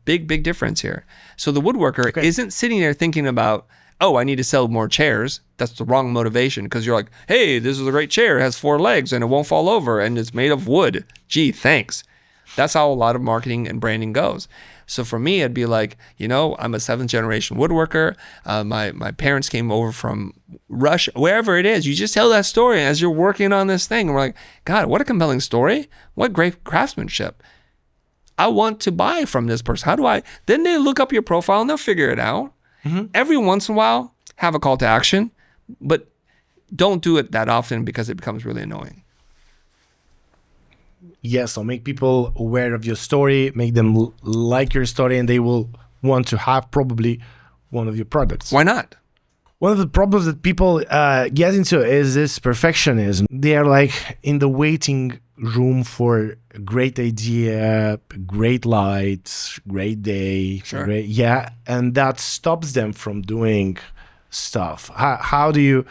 Big difference here. So the woodworker isn't sitting there thinking about, oh, I need to sell more chairs. That's the wrong motivation because you're like, hey, this is a great chair. It has 4 legs and it won't fall over and it's made of wood. Gee, thanks. That's how a lot of marketing and branding goes. So for me, it'd be like, I'm a 7th generation woodworker. My parents came over from Russia, wherever it is. You just tell that story as you're working on this thing. And we're like, God, what a compelling story. What great craftsmanship. I want to buy from this person. How do I? Then they look up your profile and they'll figure it out. Every once in a while, have a call to action, but don't do it that often because it becomes really annoying. Yes, so make people aware of your story, make them like your story, and they will want to have probably one of your products. Why not? One of the problems that people get into is this perfectionism. They are like in the waiting room for a great idea, great light, great day. Sure. And that stops them from doing stuff. How do you,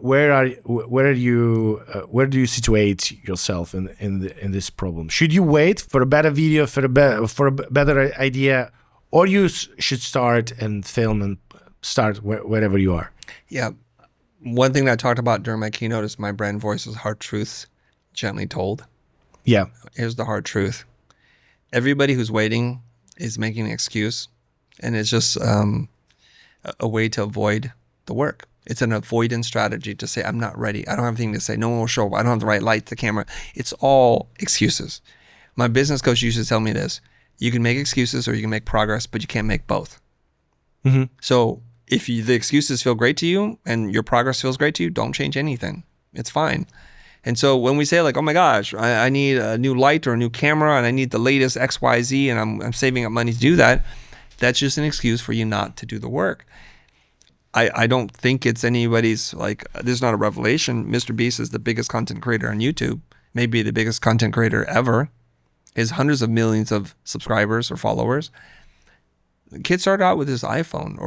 where do you situate yourself in this problem? Should you wait for a better video, for a better idea, or you should start and film and start wherever you are? Yeah. One thing that I talked about during my keynote is my brand voice is hard truths gently told. Yeah. Here's the hard truth. Everybody who's waiting is making an excuse, and it's just a way to avoid the work. It's an avoidance strategy to say, I'm not ready. I don't have anything to say. No one will show up. I don't have the right light, the camera. It's all excuses. My business coach used to tell me this. You can make excuses or you can make progress, but you can't make both. Mm-hmm. So if the excuses feel great to you and your progress feels great to you, don't change anything. It's fine. And so when we say like, oh my gosh, I need a new light or a new camera and I need the latest XYZ and I'm saving up money to do that, that's just an excuse for you not to do the work. I don't think it's anybody's, like, this is not a revelation. Mr. Beast is the biggest content creator on YouTube, maybe the biggest content creator ever. He has hundreds of millions of subscribers or followers. The kid started out with his iPhone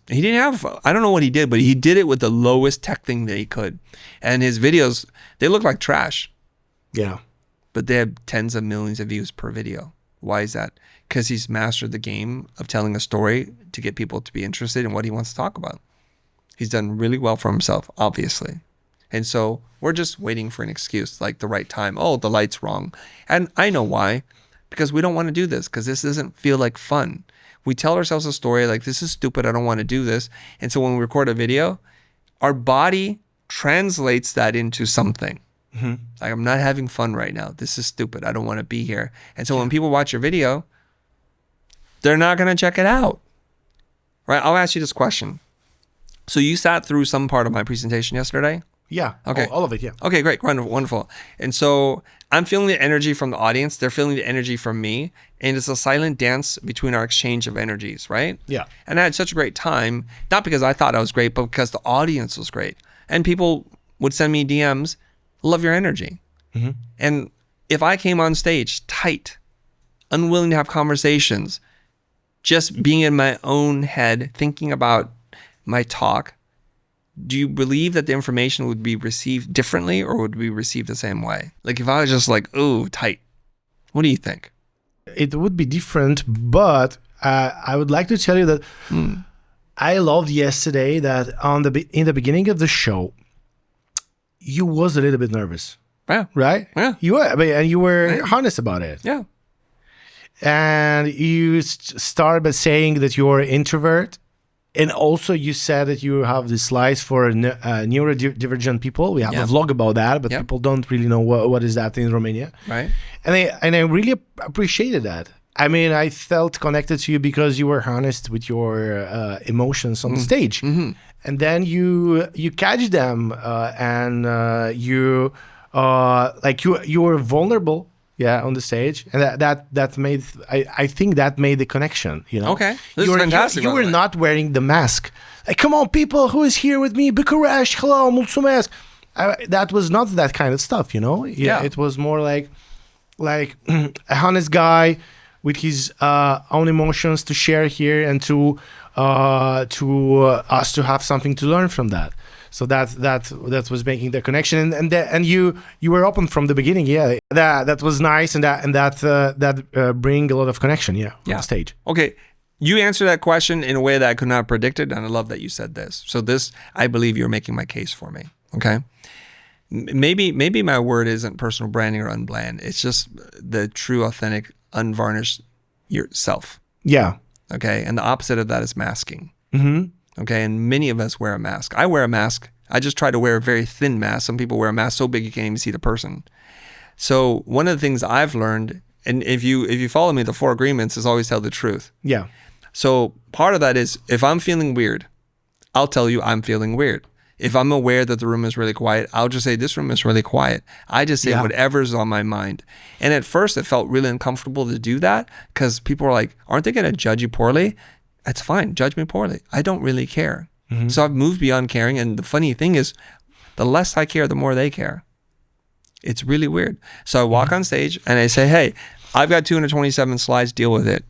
he didn't have, I don't know what he did, but he did it with the lowest tech thing that he could. And his videos, they look like trash. Yeah. But they have tens of millions of views per video. Why is that? Because he's mastered the game of telling a story to get people to be interested in what he wants to talk about. He's done really well for himself, obviously. And so we're just waiting for an excuse, like the right time. Oh, the light's wrong. And I know why. Because we don't want to do this, because this doesn't feel like fun. We tell ourselves a story like, this is stupid, I don't want to do this. And so when we record a video, our body translates that into something. Mm-hmm. Like, I'm not having fun right now. This is stupid. I don't want to be here. And so when people watch your video, they're not going to check it out. Right? I'll ask you this question. So you sat through some part of my presentation yesterday? Yeah. Okay. All of it, yeah. Okay, great. Wonderful. And so I'm feeling the energy from the audience. They're feeling the energy from me. And it's a silent dance between our exchange of energies, right? Yeah. And I had such a great time, not because I thought I was great, but because the audience was great. And people would send me DMs, love your energy. Mm-hmm. And if I came on stage tight, unwilling to have conversations, just being in my own head, thinking about my talk, do you believe that the information would be received differently or would be received the same way? Like if I was just like, ooh, tight, what do you think? It would be different, but I would like to tell you that I loved yesterday that in the beginning of the show, you was a little bit nervous. Yeah. Right? Yeah. You were, and you were honest about it. Yeah. And you started by saying that you're an introvert. And also you said that you have the slides for neurodivergent people. We have a vlog about that, but people don't really know what is that in Romania. Right. And I really appreciated that. I mean, I felt connected to you because you were honest with your emotions on the stage. Mm-hmm. And then you catch them and you were vulnerable. Yeah, on the stage, and that made I think that made the connection. You know, okay, this is fantastic. You were not wearing the mask. Like, come on, people, who is here with me? Bucharest, hello, mulțumesc. That was not that kind of stuff. You know, it was more like a honest guy with his own emotions to share here and to us to have something to learn from that. So that was making the connection, and you were open from the beginning. Yeah, that was nice, and that bring a lot of connection. Yeah, on stage. Okay, you answered that question in a way that I could not have predicted, and I love that you said this. So this, I believe you're making my case for me. Okay, maybe my word isn't personal branding or unbland. It's just the true, authentic, unvarnished yourself. Yeah. Okay, and the opposite of that is masking. Mm-hmm. Okay, and many of us wear a mask. I wear a mask. I just try to wear a very thin mask. Some people wear a mask so big you can't even see the person. So one of the things I've learned, and if you follow me, the 4 agreements is always tell the truth. Yeah. So part of that is if I'm feeling weird, I'll tell you I'm feeling weird. If I'm aware that the room is really quiet, I'll just say this room is really quiet. I just say whatever's on my mind. And at first it felt really uncomfortable to do that because people are like, aren't they going to judge you poorly? That's fine. Judge me poorly. I don't really care. Mm-hmm. So I've moved beyond caring. And the funny thing is, the less I care, the more they care. It's really weird. So I walk on stage and I say, hey, I've got 227 slides, deal with it.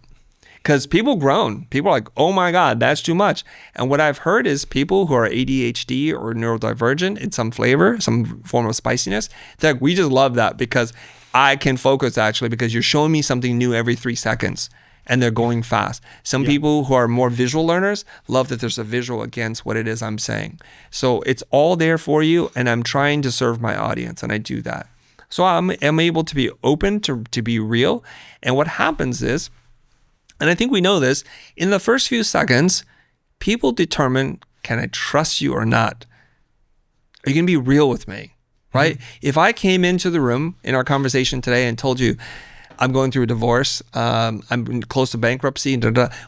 Because people groan. People are like, oh my God, that's too much. And what I've heard is people who are ADHD or neurodivergent in some flavor, some form of spiciness, they're like, we just love that because I can focus actually because you're showing me something new every 3 seconds and they're going fast. Some people who are more visual learners love that there's a visual against what it is I'm saying. So it's all there for you and I'm trying to serve my audience and I do that. So I'm able to be open to be real. And what happens is, and I think we know this, in the first few seconds, people determine, can I trust you or not? Are you going to be real with me, right? If I came into the room in our conversation today and told you, I'm going through a divorce, I'm close to bankruptcy,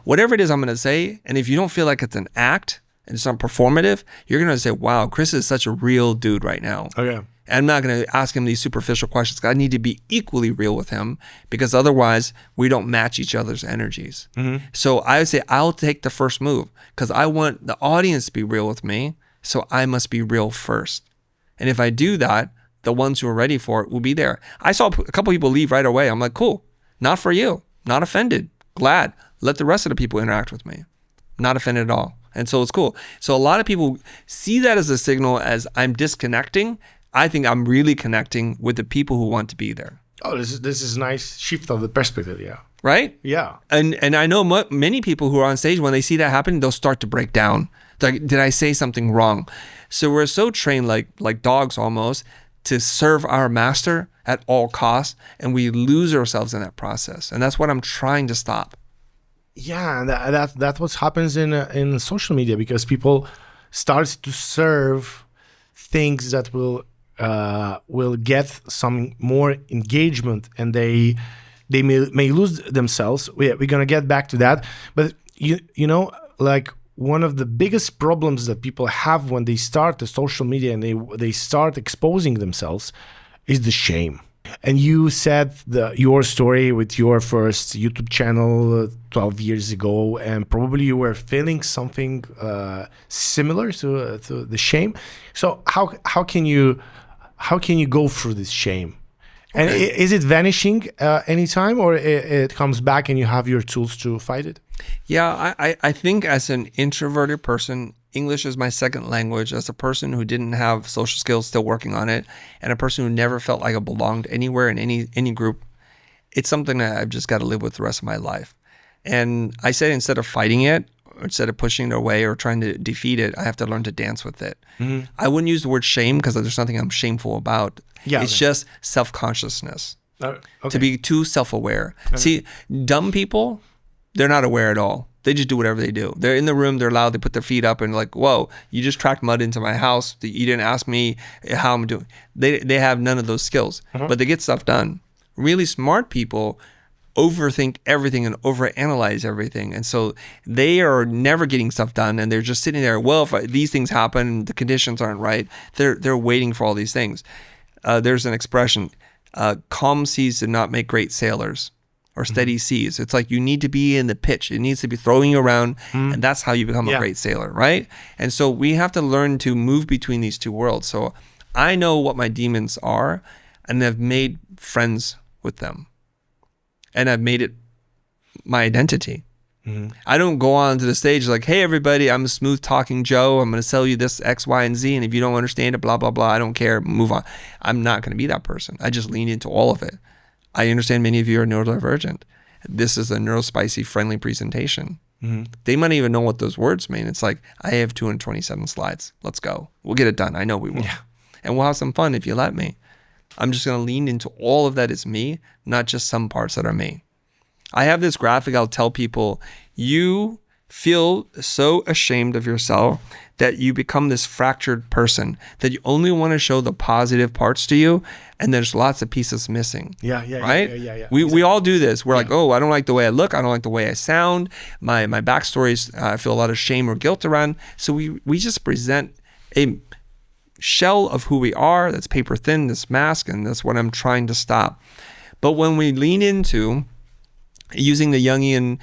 whatever it is I'm going to say, and if you don't feel like it's an act and it's not performative, you're going to say, wow, Chris is such a real dude right now. Okay. I'm not going to ask him these superficial questions. I need to be equally real with him because otherwise we don't match each other's energies. So I would say I'll take the first move because I want the audience to be real with me. So I must be real first. And if I do that, the ones who are ready for it will be there. I saw a couple people leave right away. I'm like, cool, not for you, not offended, glad. Let the rest of the people interact with me. Not offended at all. And so it's cool. So a lot of people see that as a signal as I'm disconnecting. I think I'm really connecting with the people who want to be there. Oh, this is a nice shift of the perspective, yeah. Right? Yeah. And I know many people who are on stage, when they see that happen, they'll start to break down. Like, did I say something wrong? So we're so trained like dogs almost to serve our master at all costs, and we lose ourselves in that process. And that's what I'm trying to stop. Yeah, that's what happens in social media because people start to serve things that will get some more engagement and they may lose themselves. We're gonna get back to that, but you know, like one of the biggest problems that people have when they start the social media and they start exposing themselves is the shame. And you said your story with your first YouTube channel 12 years ago, and probably you were feeling something similar to the shame. So how can you go through this shame? And is it vanishing anytime, or it comes back and you have your tools to fight it? Yeah, I think as an introverted person, English is my second language. As a person who didn't have social skills, still working on it, and a person who never felt like I belonged anywhere in any group, it's something that I've just got to live with the rest of my life. And I said instead of fighting it, or instead of pushing it away or trying to defeat it, I have to learn to dance with it. I wouldn't use the word shame because there's nothing I'm shameful about. Yeah, it's just self-consciousness. Okay. To be too self-aware. See, dumb people, they're not aware at all. They just do whatever they do. They're in the room, they're loud, they put their feet up and like, whoa, you just tracked mud into my house. You didn't ask me how I'm doing. They have none of those skills, but they get stuff done. Really smart people overthink everything and overanalyze everything. And so they are never getting stuff done and they're just sitting there, well, if these things happen, the conditions aren't right, they're waiting for all these things. There's an expression, calm seas do not make great sailors. Or steady seas. It's like you need to be in the pitch. It needs to be throwing you around, and that's how you become a great sailor, right? And so we have to learn to move between these two worlds. So I know what my demons are, and I've made friends with them. And I've made it my identity. I don't go on to the stage like, hey, everybody, I'm a smooth talking Joe. I'm going to sell you this X, Y, and Z. And if you don't understand it, blah, blah, blah, I don't care. Move on. I'm not going to be that person. I just lean into all of it. I understand many of you are neurodivergent. This is a neurospicy friendly presentation. They might not even know what those words mean. It's like, I have 227 slides. Let's go. We'll get it done. I know we will. Yeah. And we'll have some fun if you let me. I'm just going to lean into all of that is me, not just some parts that are me. I have this graphic I'll tell people, you feel so ashamed of yourself that you become this fractured person, that you only want to show the positive parts to you, and there's lots of pieces missing. Yeah. Right? We all do this. We're like, oh, I don't like the way I look. I don't like the way I sound. My backstories, I feel a lot of shame or guilt around. So we just present a shell of who we are that's paper thin, this mask, and that's what I'm trying to stop. But when we lean into using the Jungian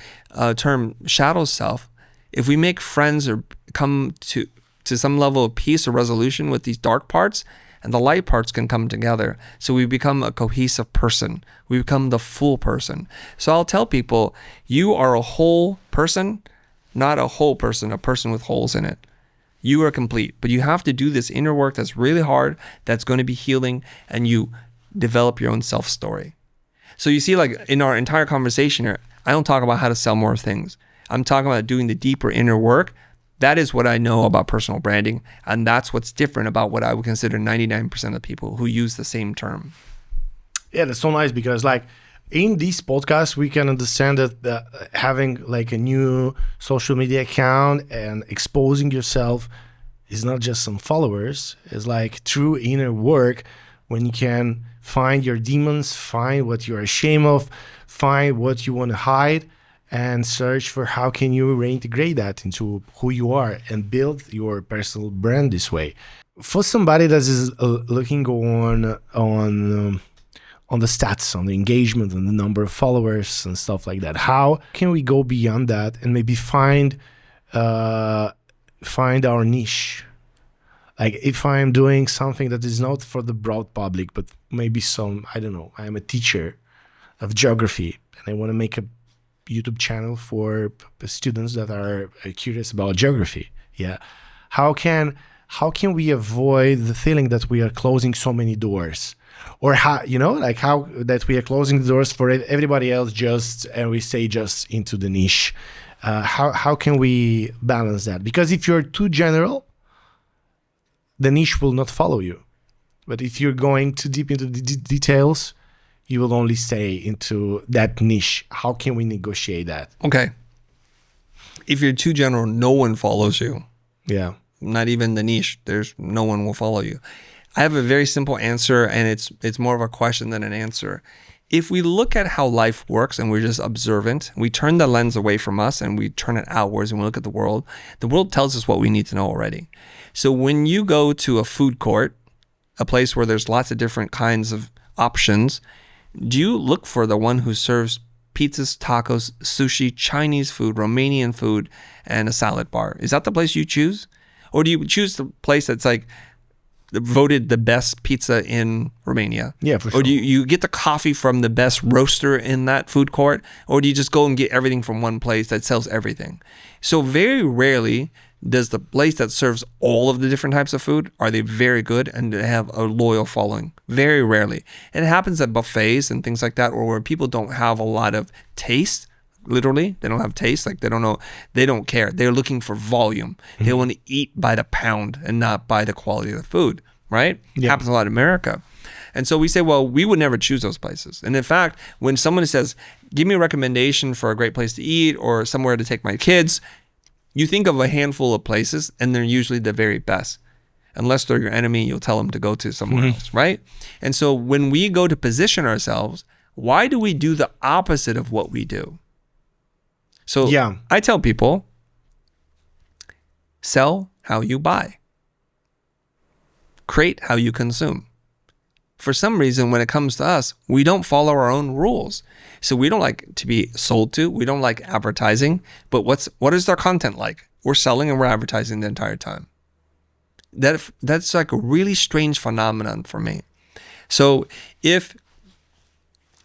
term shadow self, if we make friends or come to some level of peace or resolution with these dark parts, and the light parts can come together. So we become a cohesive person. We become the full person. So I'll tell people, you are a whole person, not a whole person, a person with holes in it. You are complete, but you have to do this inner work that's really hard, that's going to be healing, and you develop your own self-story. So you see, like in our entire conversation here, I don't talk about how to sell more things. I'm talking about doing the deeper inner work. That is what I know about personal branding, and that's what's different about what I would consider 99% of people who use the same term. Yeah, that's so nice because like in this podcast, we can understand that having like a new social media account and exposing yourself is not just some followers. It's like true inner work when you can find your demons, find what you're ashamed of, find what you want to hide, and search for how can you reintegrate that into who you are and build your personal brand this way. For somebody that is looking on the stats, on the engagement and the number of followers and stuff like that, how can we go beyond that and maybe find our niche? Like if I'm doing something that is not for the broad public, but maybe I don't know, I'm a teacher of geography and I want to make a YouTube channel for students that are curious about geography. Yeah. How can we avoid the feeling that we are closing so many doors? Or how that we are closing the doors for everybody else and we stay just into the niche. How can we balance that? Because if you're too general, the niche will not follow you. But if you're going too deep into the details, you will only stay into that niche. How can we negotiate that? Okay. If you're too general, no one follows you. Yeah. Not even the niche. No one will follow you. I have a very simple answer, and it's more of a question than an answer. If we look at how life works and we're just observant, we turn the lens away from us and we turn it outwards and we look at the world tells us what we need to know already. So when you go to a food court, a place where there's lots of different kinds of options, do you look for the one who serves pizzas, tacos, sushi, Chinese food, Romanian food, and a salad bar? Is that the place you choose? Or do you choose the place that's like voted the best pizza in Romania? Yeah, for sure. Or do you get the coffee from the best roaster in that food court? Or do you just go and get everything from one place that sells everything? So very rarely does the place that serves all of the different types of food, are they very good and they have a loyal following? Very rarely. And it happens at buffets and things like that, or where people don't have a lot of taste. Literally, they don't have taste. Like they don't know, they don't care. They're looking for volume. Mm-hmm. They want to eat by the pound and not by the quality of the food, right? Yeah. Happens a lot in America. And so we say, well, we would never choose those places. And in fact, when someone says, give me a recommendation for a great place to eat or somewhere to take my kids, you think of a handful of places and they're usually the very best. Unless they're your enemy, you'll tell them to go to somewhere else, right? And so when we go to position ourselves, why do we do the opposite of what we do? So yeah. I tell people, sell how you buy. Create how you consume. For some reason, when it comes to us, we don't follow our own rules. So we don't like to be sold to. We don't like advertising. But what is their content like? We're selling and we're advertising the entire time. That's like a really strange phenomenon for me. So if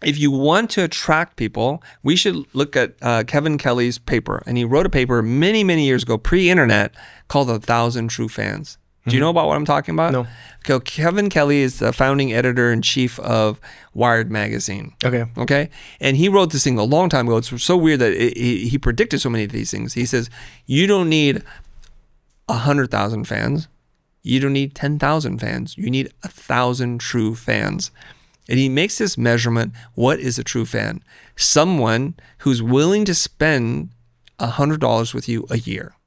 you want to attract people, we should look at Kevin Kelly's paper. And he wrote a paper many, many years ago, pre-internet, called 1,000 True Fans. Do you know about what I'm talking about? No. Okay, Kevin Kelly is the founding editor-in-chief of Wired magazine. Okay. And he wrote this thing a long time ago. It's so weird that he predicted so many of these things. He says, you don't need 100,000 fans. You don't need 10,000 fans. You need 1,000 true fans. And he makes this measurement. What is a true fan? Someone who's willing to spend $100 with you a year.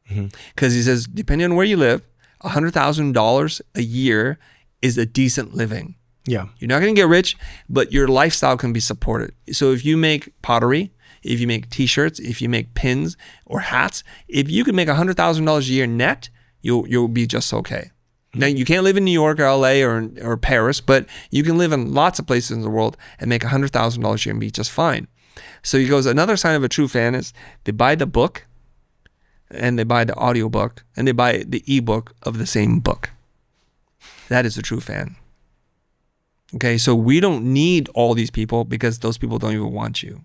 Because he says, depending on where you live, $100,000 a year is a decent living. Yeah. You're not going to get rich, but your lifestyle can be supported. So if you make pottery, if you make t-shirts, if you make pins or hats, if you can make $100,000 a year net, you'll be just okay. Now, you can't live in New York or LA or Paris, but you can live in lots of places in the world and make $100,000 a year and be just fine. So he goes, another sign of a true fan is they buy the book and they buy the audiobook and they buy the ebook of the same book. that is a true fan. Okay, so we don't need all these people because those people don't even want you.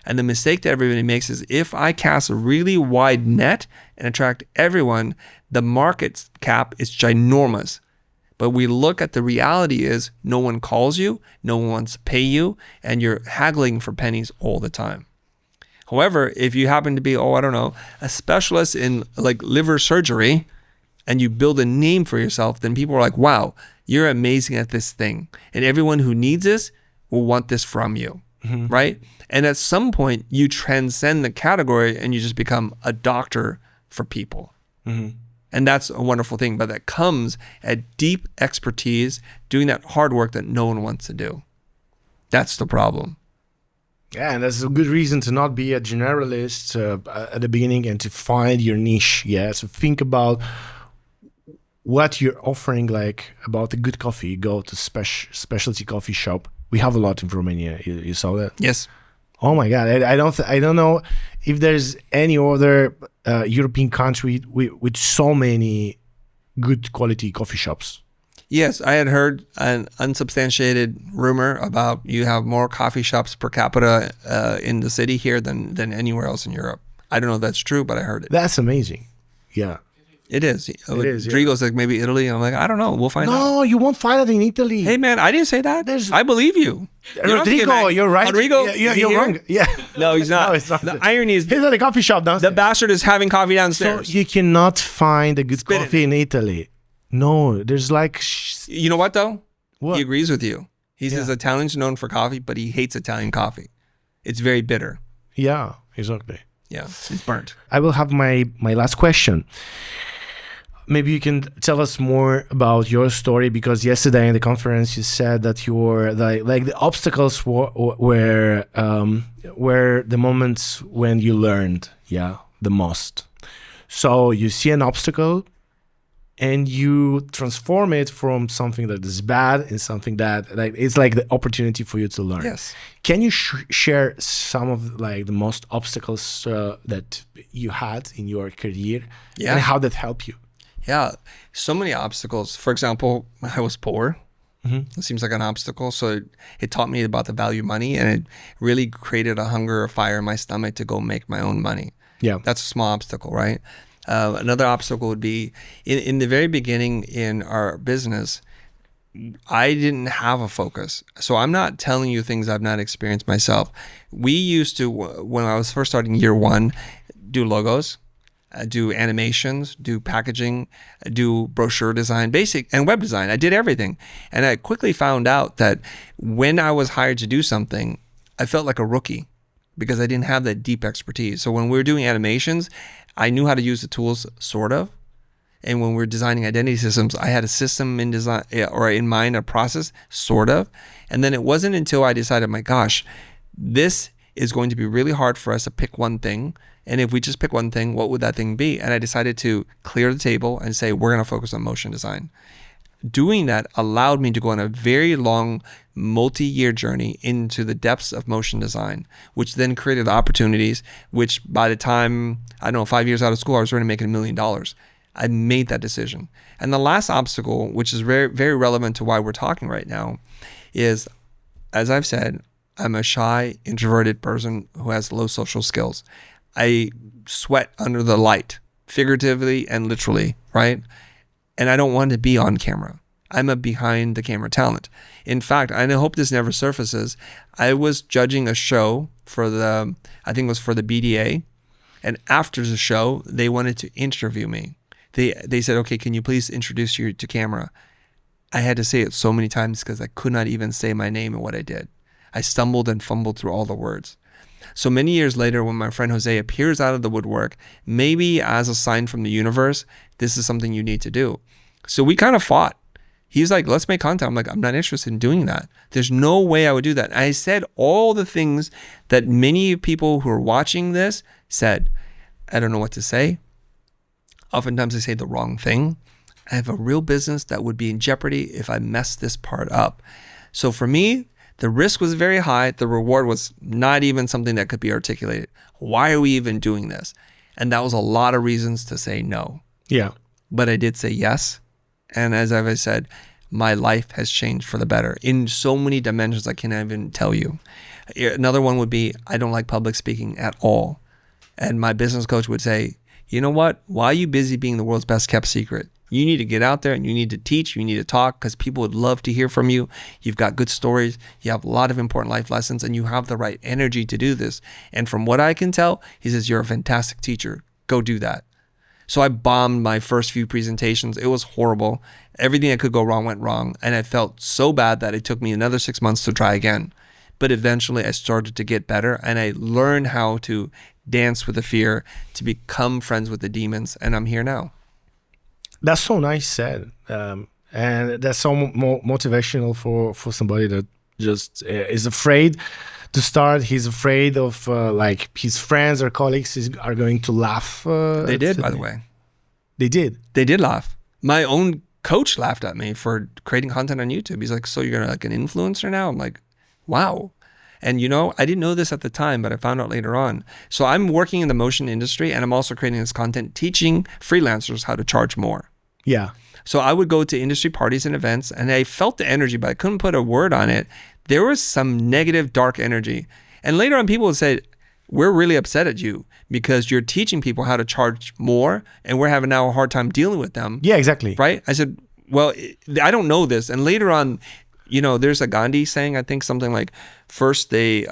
And the mistake that everybody makes is if I cast a really wide net and attract everyone, the market cap is ginormous. But we look at the reality is no one calls you, no one wants to pay you, and you're haggling for pennies all the time. However, if you happen to be, a specialist in like liver surgery and you build a name for yourself, then people are like, wow, you're amazing at this thing. And everyone who needs this will want this from you, right? And at some point, you transcend the category and you just become a doctor for people. And that's a wonderful thing. But that comes at deep expertise, doing that hard work that no one wants to do. That's the problem. Yeah, and that's a good reason to not be a generalist at the beginning and to find your niche. Yeah, so think about what you're offering, like about the good coffee. You go to specialty coffee shop. We have a lot in Romania. You saw that? Yes. Oh my God! I don't know if there's any other European country with so many good quality coffee shops. Yes, I had heard an unsubstantiated rumor about you have more coffee shops per capita in the city here than anywhere else in Europe. I don't know if that's true, but I heard it. That's amazing. Yeah. It is. It is, yeah. Drigo's like, maybe Italy. And I'm like, I don't know. We'll find out. No, you won't find it in Italy. Hey, man, I didn't say that. I believe you. Rodrigo, you're right. Rodrigo, you're wrong. Yeah. No, he's not. No, it's not. The irony is he's at the coffee shop downstairs. the bastard is having coffee downstairs. So you cannot find a good coffee in Italy. No, there's like... You know what, though? What? He agrees with you. He says Italians are known for coffee, but he hates Italian coffee. It's very bitter. Yeah, exactly. Yeah, it's burnt. I will have my last question. Maybe you can tell us more about your story, because yesterday in the conference you said that you were like the obstacles were the moments when you learned, the most. So you see an obstacle and you transform it from something that is bad in something that it's like the opportunity for you to learn. Yes. Can you share some of like the most obstacles that you had in your career and how that helped you? Yeah, so many obstacles. For example, I was poor. It seems like an obstacle. So it taught me about the value of money, and it really created a hunger or fire in my stomach to go make my own money. Yeah, that's a small obstacle, right? Another obstacle would be in the very beginning in our business, I didn't have a focus. So I'm not telling you things I've not experienced myself. We used to, when I was first starting year one, do logos, do animations, do packaging, do brochure design, basic and web design. I did everything. And I quickly found out that when I was hired to do something, I felt like a rookie because I didn't have that deep expertise. So when we were doing animations, I knew how to use the tools, sort of. And when we were designing identity systems, I had a system in design or in mind, a process, sort of. And then it wasn't until I decided, my gosh, this is going to be really hard for us to pick one thing. And if we just pick one thing, what would that thing be? And I decided to clear the table and say, we're going to focus on motion design. Doing that allowed me to go on a very long, multi-year journey into the depths of motion design, which then created opportunities, which by the time, 5 years out of school, I was already making $1 million. I made that decision. And the last obstacle, which is very, very relevant to why we're talking right now, is, as I've said, I'm a shy, introverted person who has low social skills. I sweat under the light, figuratively and literally, right? And I don't want to be on camera. I'm a behind the camera talent. In fact, and I hope this never surfaces, I was judging a show for the BDA. And after the show, they wanted to interview me. They said, okay, can you please introduce you to camera? I had to say it so many times because I could not even say my name and what I did. I stumbled and fumbled through all the words. So many years later, when my friend Jose appears out of the woodwork, maybe as a sign from the universe, this is something you need to do. So we kind of fought. He's like, let's make content. I'm like, I'm not interested in doing that. There's no way I would do that. And I said all the things that many people who are watching this said. I don't know what to say. Oftentimes I say the wrong thing. I have a real business that would be in jeopardy if I mess this part up. So for me, the risk was very high. The reward was not even something that could be articulated. Why are we even doing this? And that was a lot of reasons to say no. Yeah. But I did say yes. And as I've said, my life has changed for the better in so many dimensions I can't even tell you. Another one would be, I don't like public speaking at all. And my business coach would say, you know what? Why are you busy being the world's best kept secret? You need to get out there and you need to teach, you need to talk, because people would love to hear from you. You've got good stories, you have a lot of important life lessons, and you have the right energy to do this. And from what I can tell, he says, you're a fantastic teacher. Go do that. So I bombed my first few presentations. It was horrible. Everything that could go wrong went wrong. And I felt so bad that it took me another 6 months to try again. But eventually I started to get better and I learned how to dance with the fear, to become friends with the demons. And I'm here now. That's so nice said. And that's so motivational for somebody that just is afraid to start. He's afraid of like his friends or colleagues are going to laugh. They did, by the way. They did? They did laugh. My own coach laughed at me for creating content on YouTube. He's like, so you're like an influencer now? I'm like, wow. And you know, I didn't know this at the time, but I found out later on. So I'm working in the motion industry and I'm also creating this content, teaching freelancers how to charge more. Yeah. So I would go to industry parties and events and I felt the energy, but I couldn't put a word on it. There was some negative, dark energy. And later on people would say, we're really upset at you because you're teaching people how to charge more and we're having now a hard time dealing with them. Yeah, exactly. Right? I said, well, I don't know this. And later on, you know, there's a Gandhi saying, I think something like, first they,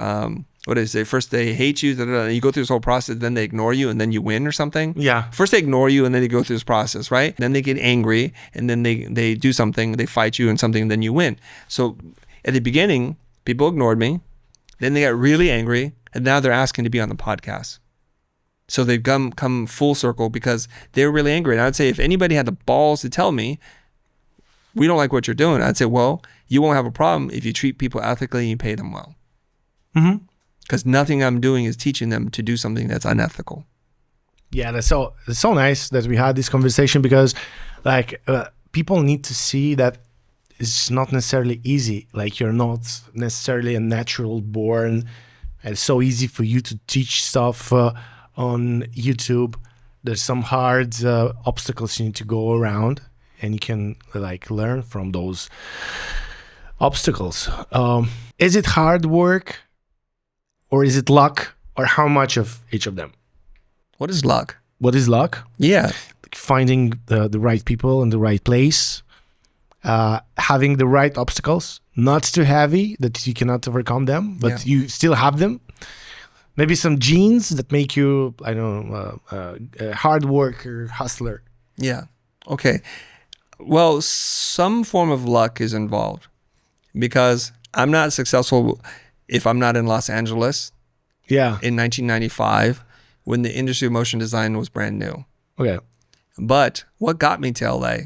First they hate you, you go through this whole process, then they ignore you, and then you win or something. Yeah. First they ignore you, and then they go through this process, right? Then they get angry, and then they do something, they fight you and something, and then you win. So at the beginning, people ignored me, then they got really angry, and now they're asking to be on the podcast. So they've come full circle because they're really angry. And I would say if anybody had the balls to tell me, we don't like what you're doing, I'd say, well, you won't have a problem if you treat people ethically and you pay them well. Mm-hmm. Because nothing I'm doing is teaching them to do something that's unethical. Yeah, it's so nice that we had this conversation because like people need to see that it's not necessarily easy. Like you're not necessarily a natural born and it's so easy for you to teach stuff on YouTube. There's some hard obstacles you need to go around and you can like learn from those obstacles. Is it hard work or is it luck or how much of each of them? What is luck? What is luck? Yeah. Finding the right people in the right place, having the right obstacles, not too heavy that you cannot overcome them, but you still have them. Maybe some genes that make you, I don't know, a hard worker, hustler. Yeah. Okay. Well, some form of luck is involved because I'm not successful if I'm not in Los Angeles in 1995 when the industry of motion design was brand new. Okay. But what got me to LA,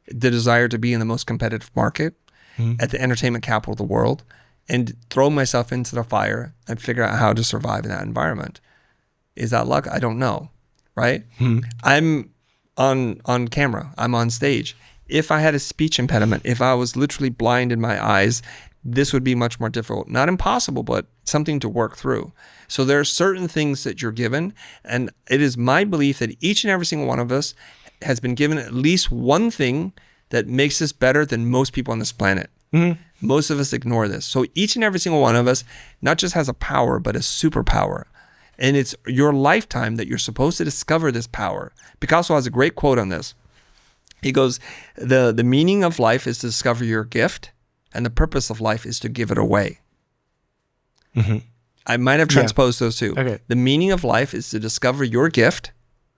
the desire to be in the most competitive market at the entertainment capital of the world and throw myself into the fire and figure out how to survive in that environment. Is that luck? I don't know, right? I'm on camera. I'm on stage. If I had a speech impediment, if I was literally blind in my eyes, this would be much more difficult. Not impossible, but something to work through. So there are certain things that you're given, and it is my belief that each and every single one of us has been given at least one thing that makes us better than most people on this planet. Most of us ignore this. So each and every single one of us not just has a power, but a superpower. And it's your lifetime that you're supposed to discover this power. Picasso has a great quote on this. He goes, the meaning of life is to discover your gift, and the purpose of life is to give it away. I might have transposed those two. Okay. The meaning of life is to discover your gift,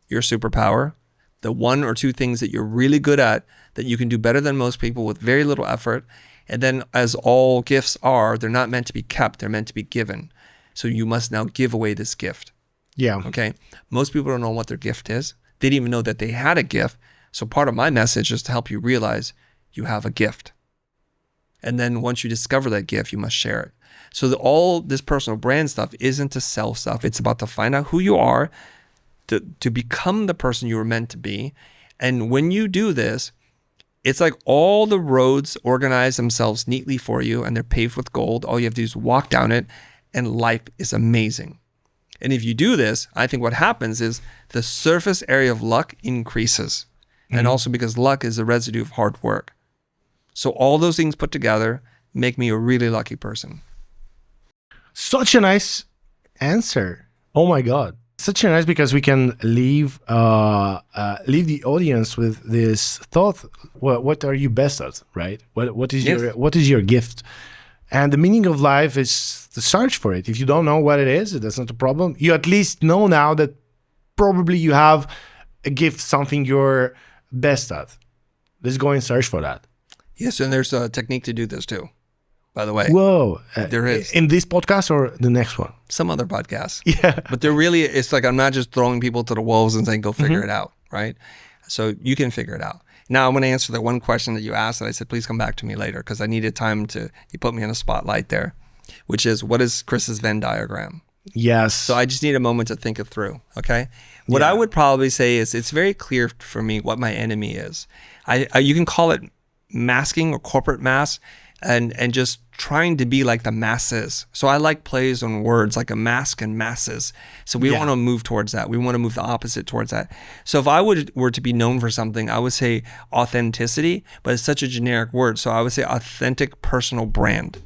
your superpower, the one or two things that you're really good at that you can do better than most people with very little effort. And then as all gifts are, they're not meant to be kept, they're meant to be given. So you must now give away this gift. Yeah. Okay. Most people don't know what their gift is. They didn't even know that they had a gift. So part of my message is to help you realize you have a gift. And then once you discover that gift, you must share it. So all this personal brand stuff isn't to sell stuff. It's about to find out who you are, to become the person you were meant to be. And when you do this, it's like all the roads organize themselves neatly for you and they're paved with gold. All you have to do is walk down it and life is amazing. And if you do this, I think what happens is the surface area of luck increases. And also because luck is a residue of hard work. So all those things put together make me a really lucky person. Such a nice answer. Oh my God. Such a nice, because we can leave the audience with this thought. What are you best at, right? What is your gift? And the meaning of life is to search for it. If you don't know what it is, that's not a problem. You at least know now that probably you have a gift, something you're best at. Let's go and search for that. Yes, and there's a technique to do this too, by the way. Whoa. There is. In this podcast or the next one? Some other podcasts. Yeah. But there really, it's like I'm not just throwing people to the wolves and saying, go figure it out, right? So you can figure it out. Now I'm going to answer the one question that you asked that I said, please come back to me later, because I needed time you put me in a spotlight there, which is, what is Chris's Venn diagram? Yes. So I just need a moment to think it through, okay? What I would probably say is it's very clear for me what my enemy is. You can call it masking or corporate mask, and just trying to be like the masses. So I like plays on words like a mask and masses. So we want to move towards that. We want to move the opposite towards that. So if I were to be known for something, I would say authenticity, but it's such a generic word. So I would say authentic personal brand.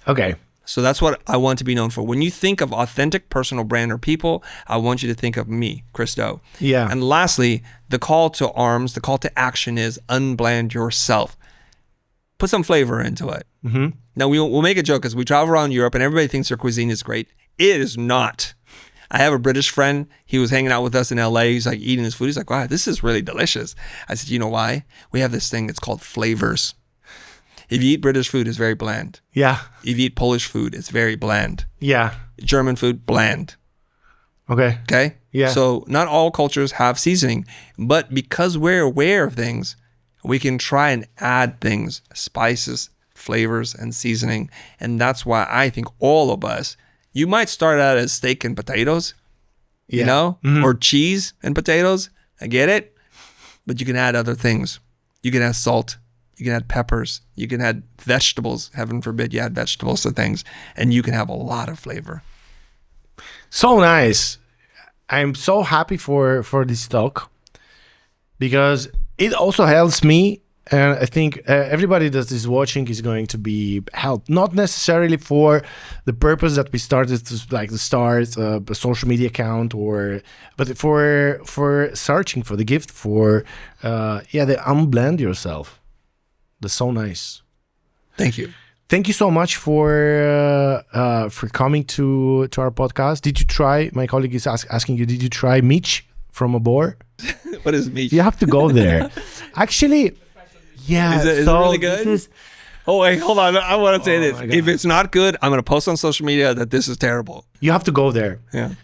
Okay. So that's what I want to be known for. When you think of authentic personal brand or people, I want you to think of me, Christo. Yeah. And lastly, the call to arms, the call to action is unbland yourself. Put some flavor into it. Mm-hmm. Now, we'll make a joke because we travel around Europe and everybody thinks their cuisine is great. It is not. I have a British friend. He was hanging out with us in LA. He's like eating his food. He's like, wow, this is really delicious. I said, you know why? We have this thing. It's called flavors. If you eat British food, it's very bland. Yeah. If you eat Polish food, it's very bland. Yeah. German food, bland. Okay. Okay? Yeah. So not all cultures have seasoning, but because we're aware of things, we can try and add things, spices, flavors, and seasoning. And that's why I think all of us, you might start out as steak and potatoes, you know, or cheese and potatoes. I get it. But you can add other things. You can add salt. You can add peppers. You can add vegetables. Heaven forbid you add vegetables to things. And you can have a lot of flavor. So nice. I'm so happy for this talk, because it also helps me, and I think everybody that is watching is going to be helped. Not necessarily for the purpose that we started to start a social media account, but for searching for the gift, for the unblend yourself. That's so nice. Thank you. Thank you so much for coming to our podcast. Did you try? My colleague is asking you. Did you try Mitch from a boar? What is meat? You have to go there. Actually, yeah. Is it really good? Oh, wait, hold on. I want to say this. If it's not good, I'm going to post on social media that this is terrible. You have to go there. Yeah.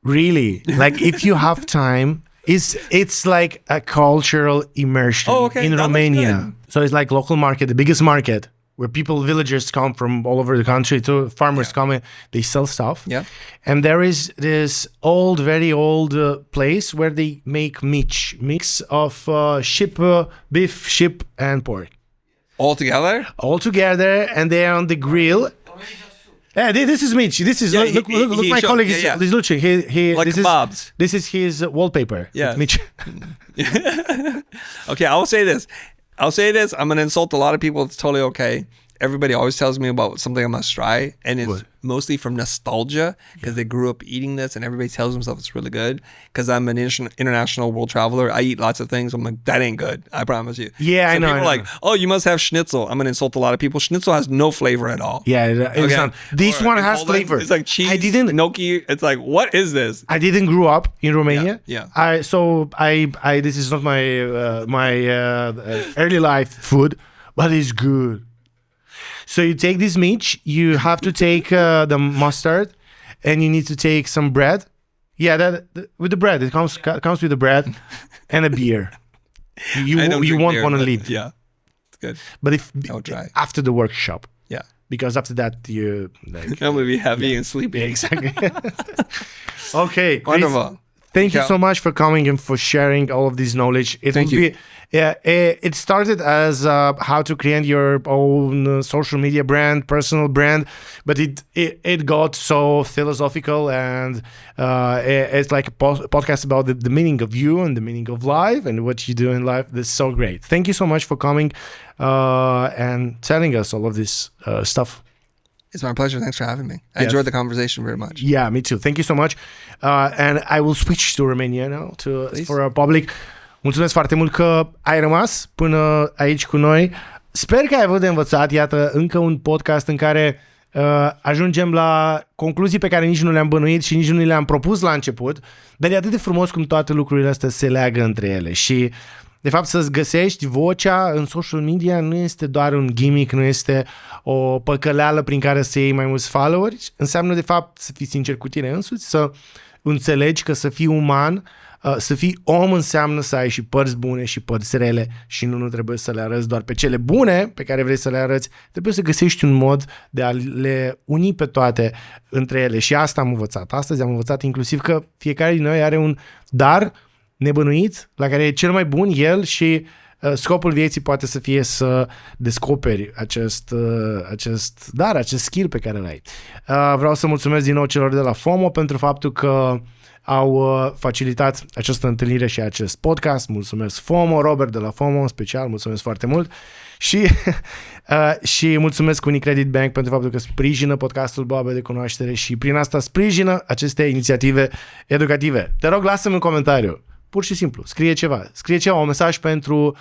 Really. Like, if you have time, it's like a cultural immersion in Romania. So it's like local market, the biggest market, where villagers come from all over the country, to farmers come in, they sell stuff. Yeah. And there is this very old place where they make mix of beef, sheep, and pork. All together? All together, and they're on the grill. Yeah, this is Mitch. This is look. My colleague is Luci. He like this kebabs. This is his wallpaper. Yeah, Mitch. Okay, I'll say this. I'm going to insult a lot of people. It's totally okay. Everybody always tells me about something I must try, and it's mostly from nostalgia, because they grew up eating this, and everybody tells themselves it's really good. Because I'm an international world traveler, I eat lots of things. I'm like, that ain't good. I promise you. Yeah, I know. People are like, oh, you must have schnitzel. I'm gonna insult a lot of people. Schnitzel has no flavor at all. Yeah, it's not. This one has flavor. It's like cheese. I didn't. Gnocchi. It's like, what is this? I didn't grow up in Romania. Yeah. I this is not my early life food, but it's good. So you take this meat, you have to take the mustard, and you need to take some bread. Yeah, with the bread, it comes with the bread and a beer. You won't want to leave. Yeah, it's good. But I'll try after the workshop. Yeah, because after that you I'm gonna be heavy and sleepy. Exactly. Okay, wonderful. Thank you so much for coming and for sharing all of this knowledge. It Yeah, it started as how to create your own social media brand, personal brand, but it got so philosophical, and it's like a podcast about the meaning of you and the meaning of life and what you do in life. This is so great. Thank you so much for coming and telling us all of this stuff. It's my pleasure. Thanks for having me. I enjoyed the conversation very much. Yeah, me too. Thank you so much. And I will switch to Romania now for our public. Mulțumesc foarte mult că ai rămas până aici cu noi. Sper că ai avut de învățat. Iată, încă un podcast în care ajungem la concluzii pe care nici nu le-am bănuit și nici nu le-am propus la început, dar e atât de frumos cum toate lucrurile astea se leagă între ele și de fapt să-ți găsești vocea în social media nu este doar un gimmick, nu este o păcăleală prin care să iei mai mulți followeri, înseamnă de fapt să fii sincer cu tine însuți, să înțelegi că să fii uman, să fii om înseamnă să ai și părți bune și părți rele și nu trebuie să le arăți doar pe cele bune pe care vrei să le arăți, trebuie să găsești un mod de a le uni pe toate între ele și asta am învățat. Astăzi am învățat inclusiv că fiecare din noi are un dar nebănuit la care e cel mai bun el și scopul vieții poate să fie să descoperi acest dar, acest skill pe care l-ai. Vreau să mulțumesc din nou celor de la FOMO pentru faptul că au facilitat această întâlnire și acest podcast. Mulțumesc FOMO, Robert de la FOMO în special, mulțumesc foarte mult și mulțumesc Unicredit Bank pentru faptul că sprijină podcastul BOABE de Cunoaștere și prin asta sprijină aceste inițiative educative. Te rog, lasă-mi un comentariu. Pur și simplu, scrie ceva, un mesaj pentru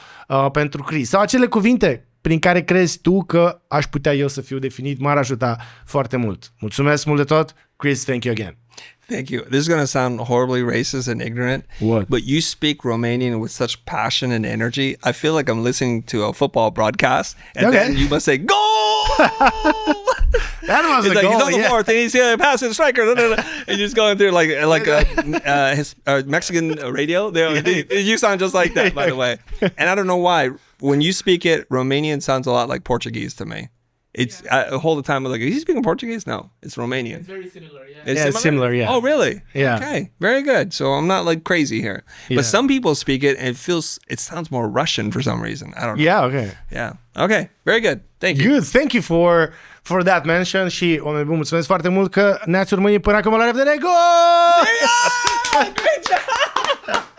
Chris sau acele cuvinte prin care crezi tu că aș putea eu să fiu definit, m-ar ajuta foarte mult. Mulțumesc mult de tot. Chris, thank you again. Thank you. This is going to sound horribly racist and ignorant, What? but you speak Romanian with such passion and energy. I feel like I'm listening to a football broadcast, and then you must say, goal! That was it's a like goal, he's on the fourth, and he's pass to the striker, and just going through like his Mexican radio. You sound just like that, by the way. And I don't know why. When you speak it, Romanian sounds a lot like Portuguese to me. It's I hold the time. I'm like, is he speaking Portuguese? No, it's Romanian. It's very similar, yeah. It's similar, yeah. Oh, really? Yeah. Okay, very good. So I'm not like crazy here. Yeah. But some people speak it and it sounds more Russian for some reason. I don't know. Yeah, okay. Yeah. Okay, very good. Thank you. Good, thank you for that mention și oameni buni, mulțumesc foarte mult că ne-ați urmărit până acum. La revedere, go! Great job!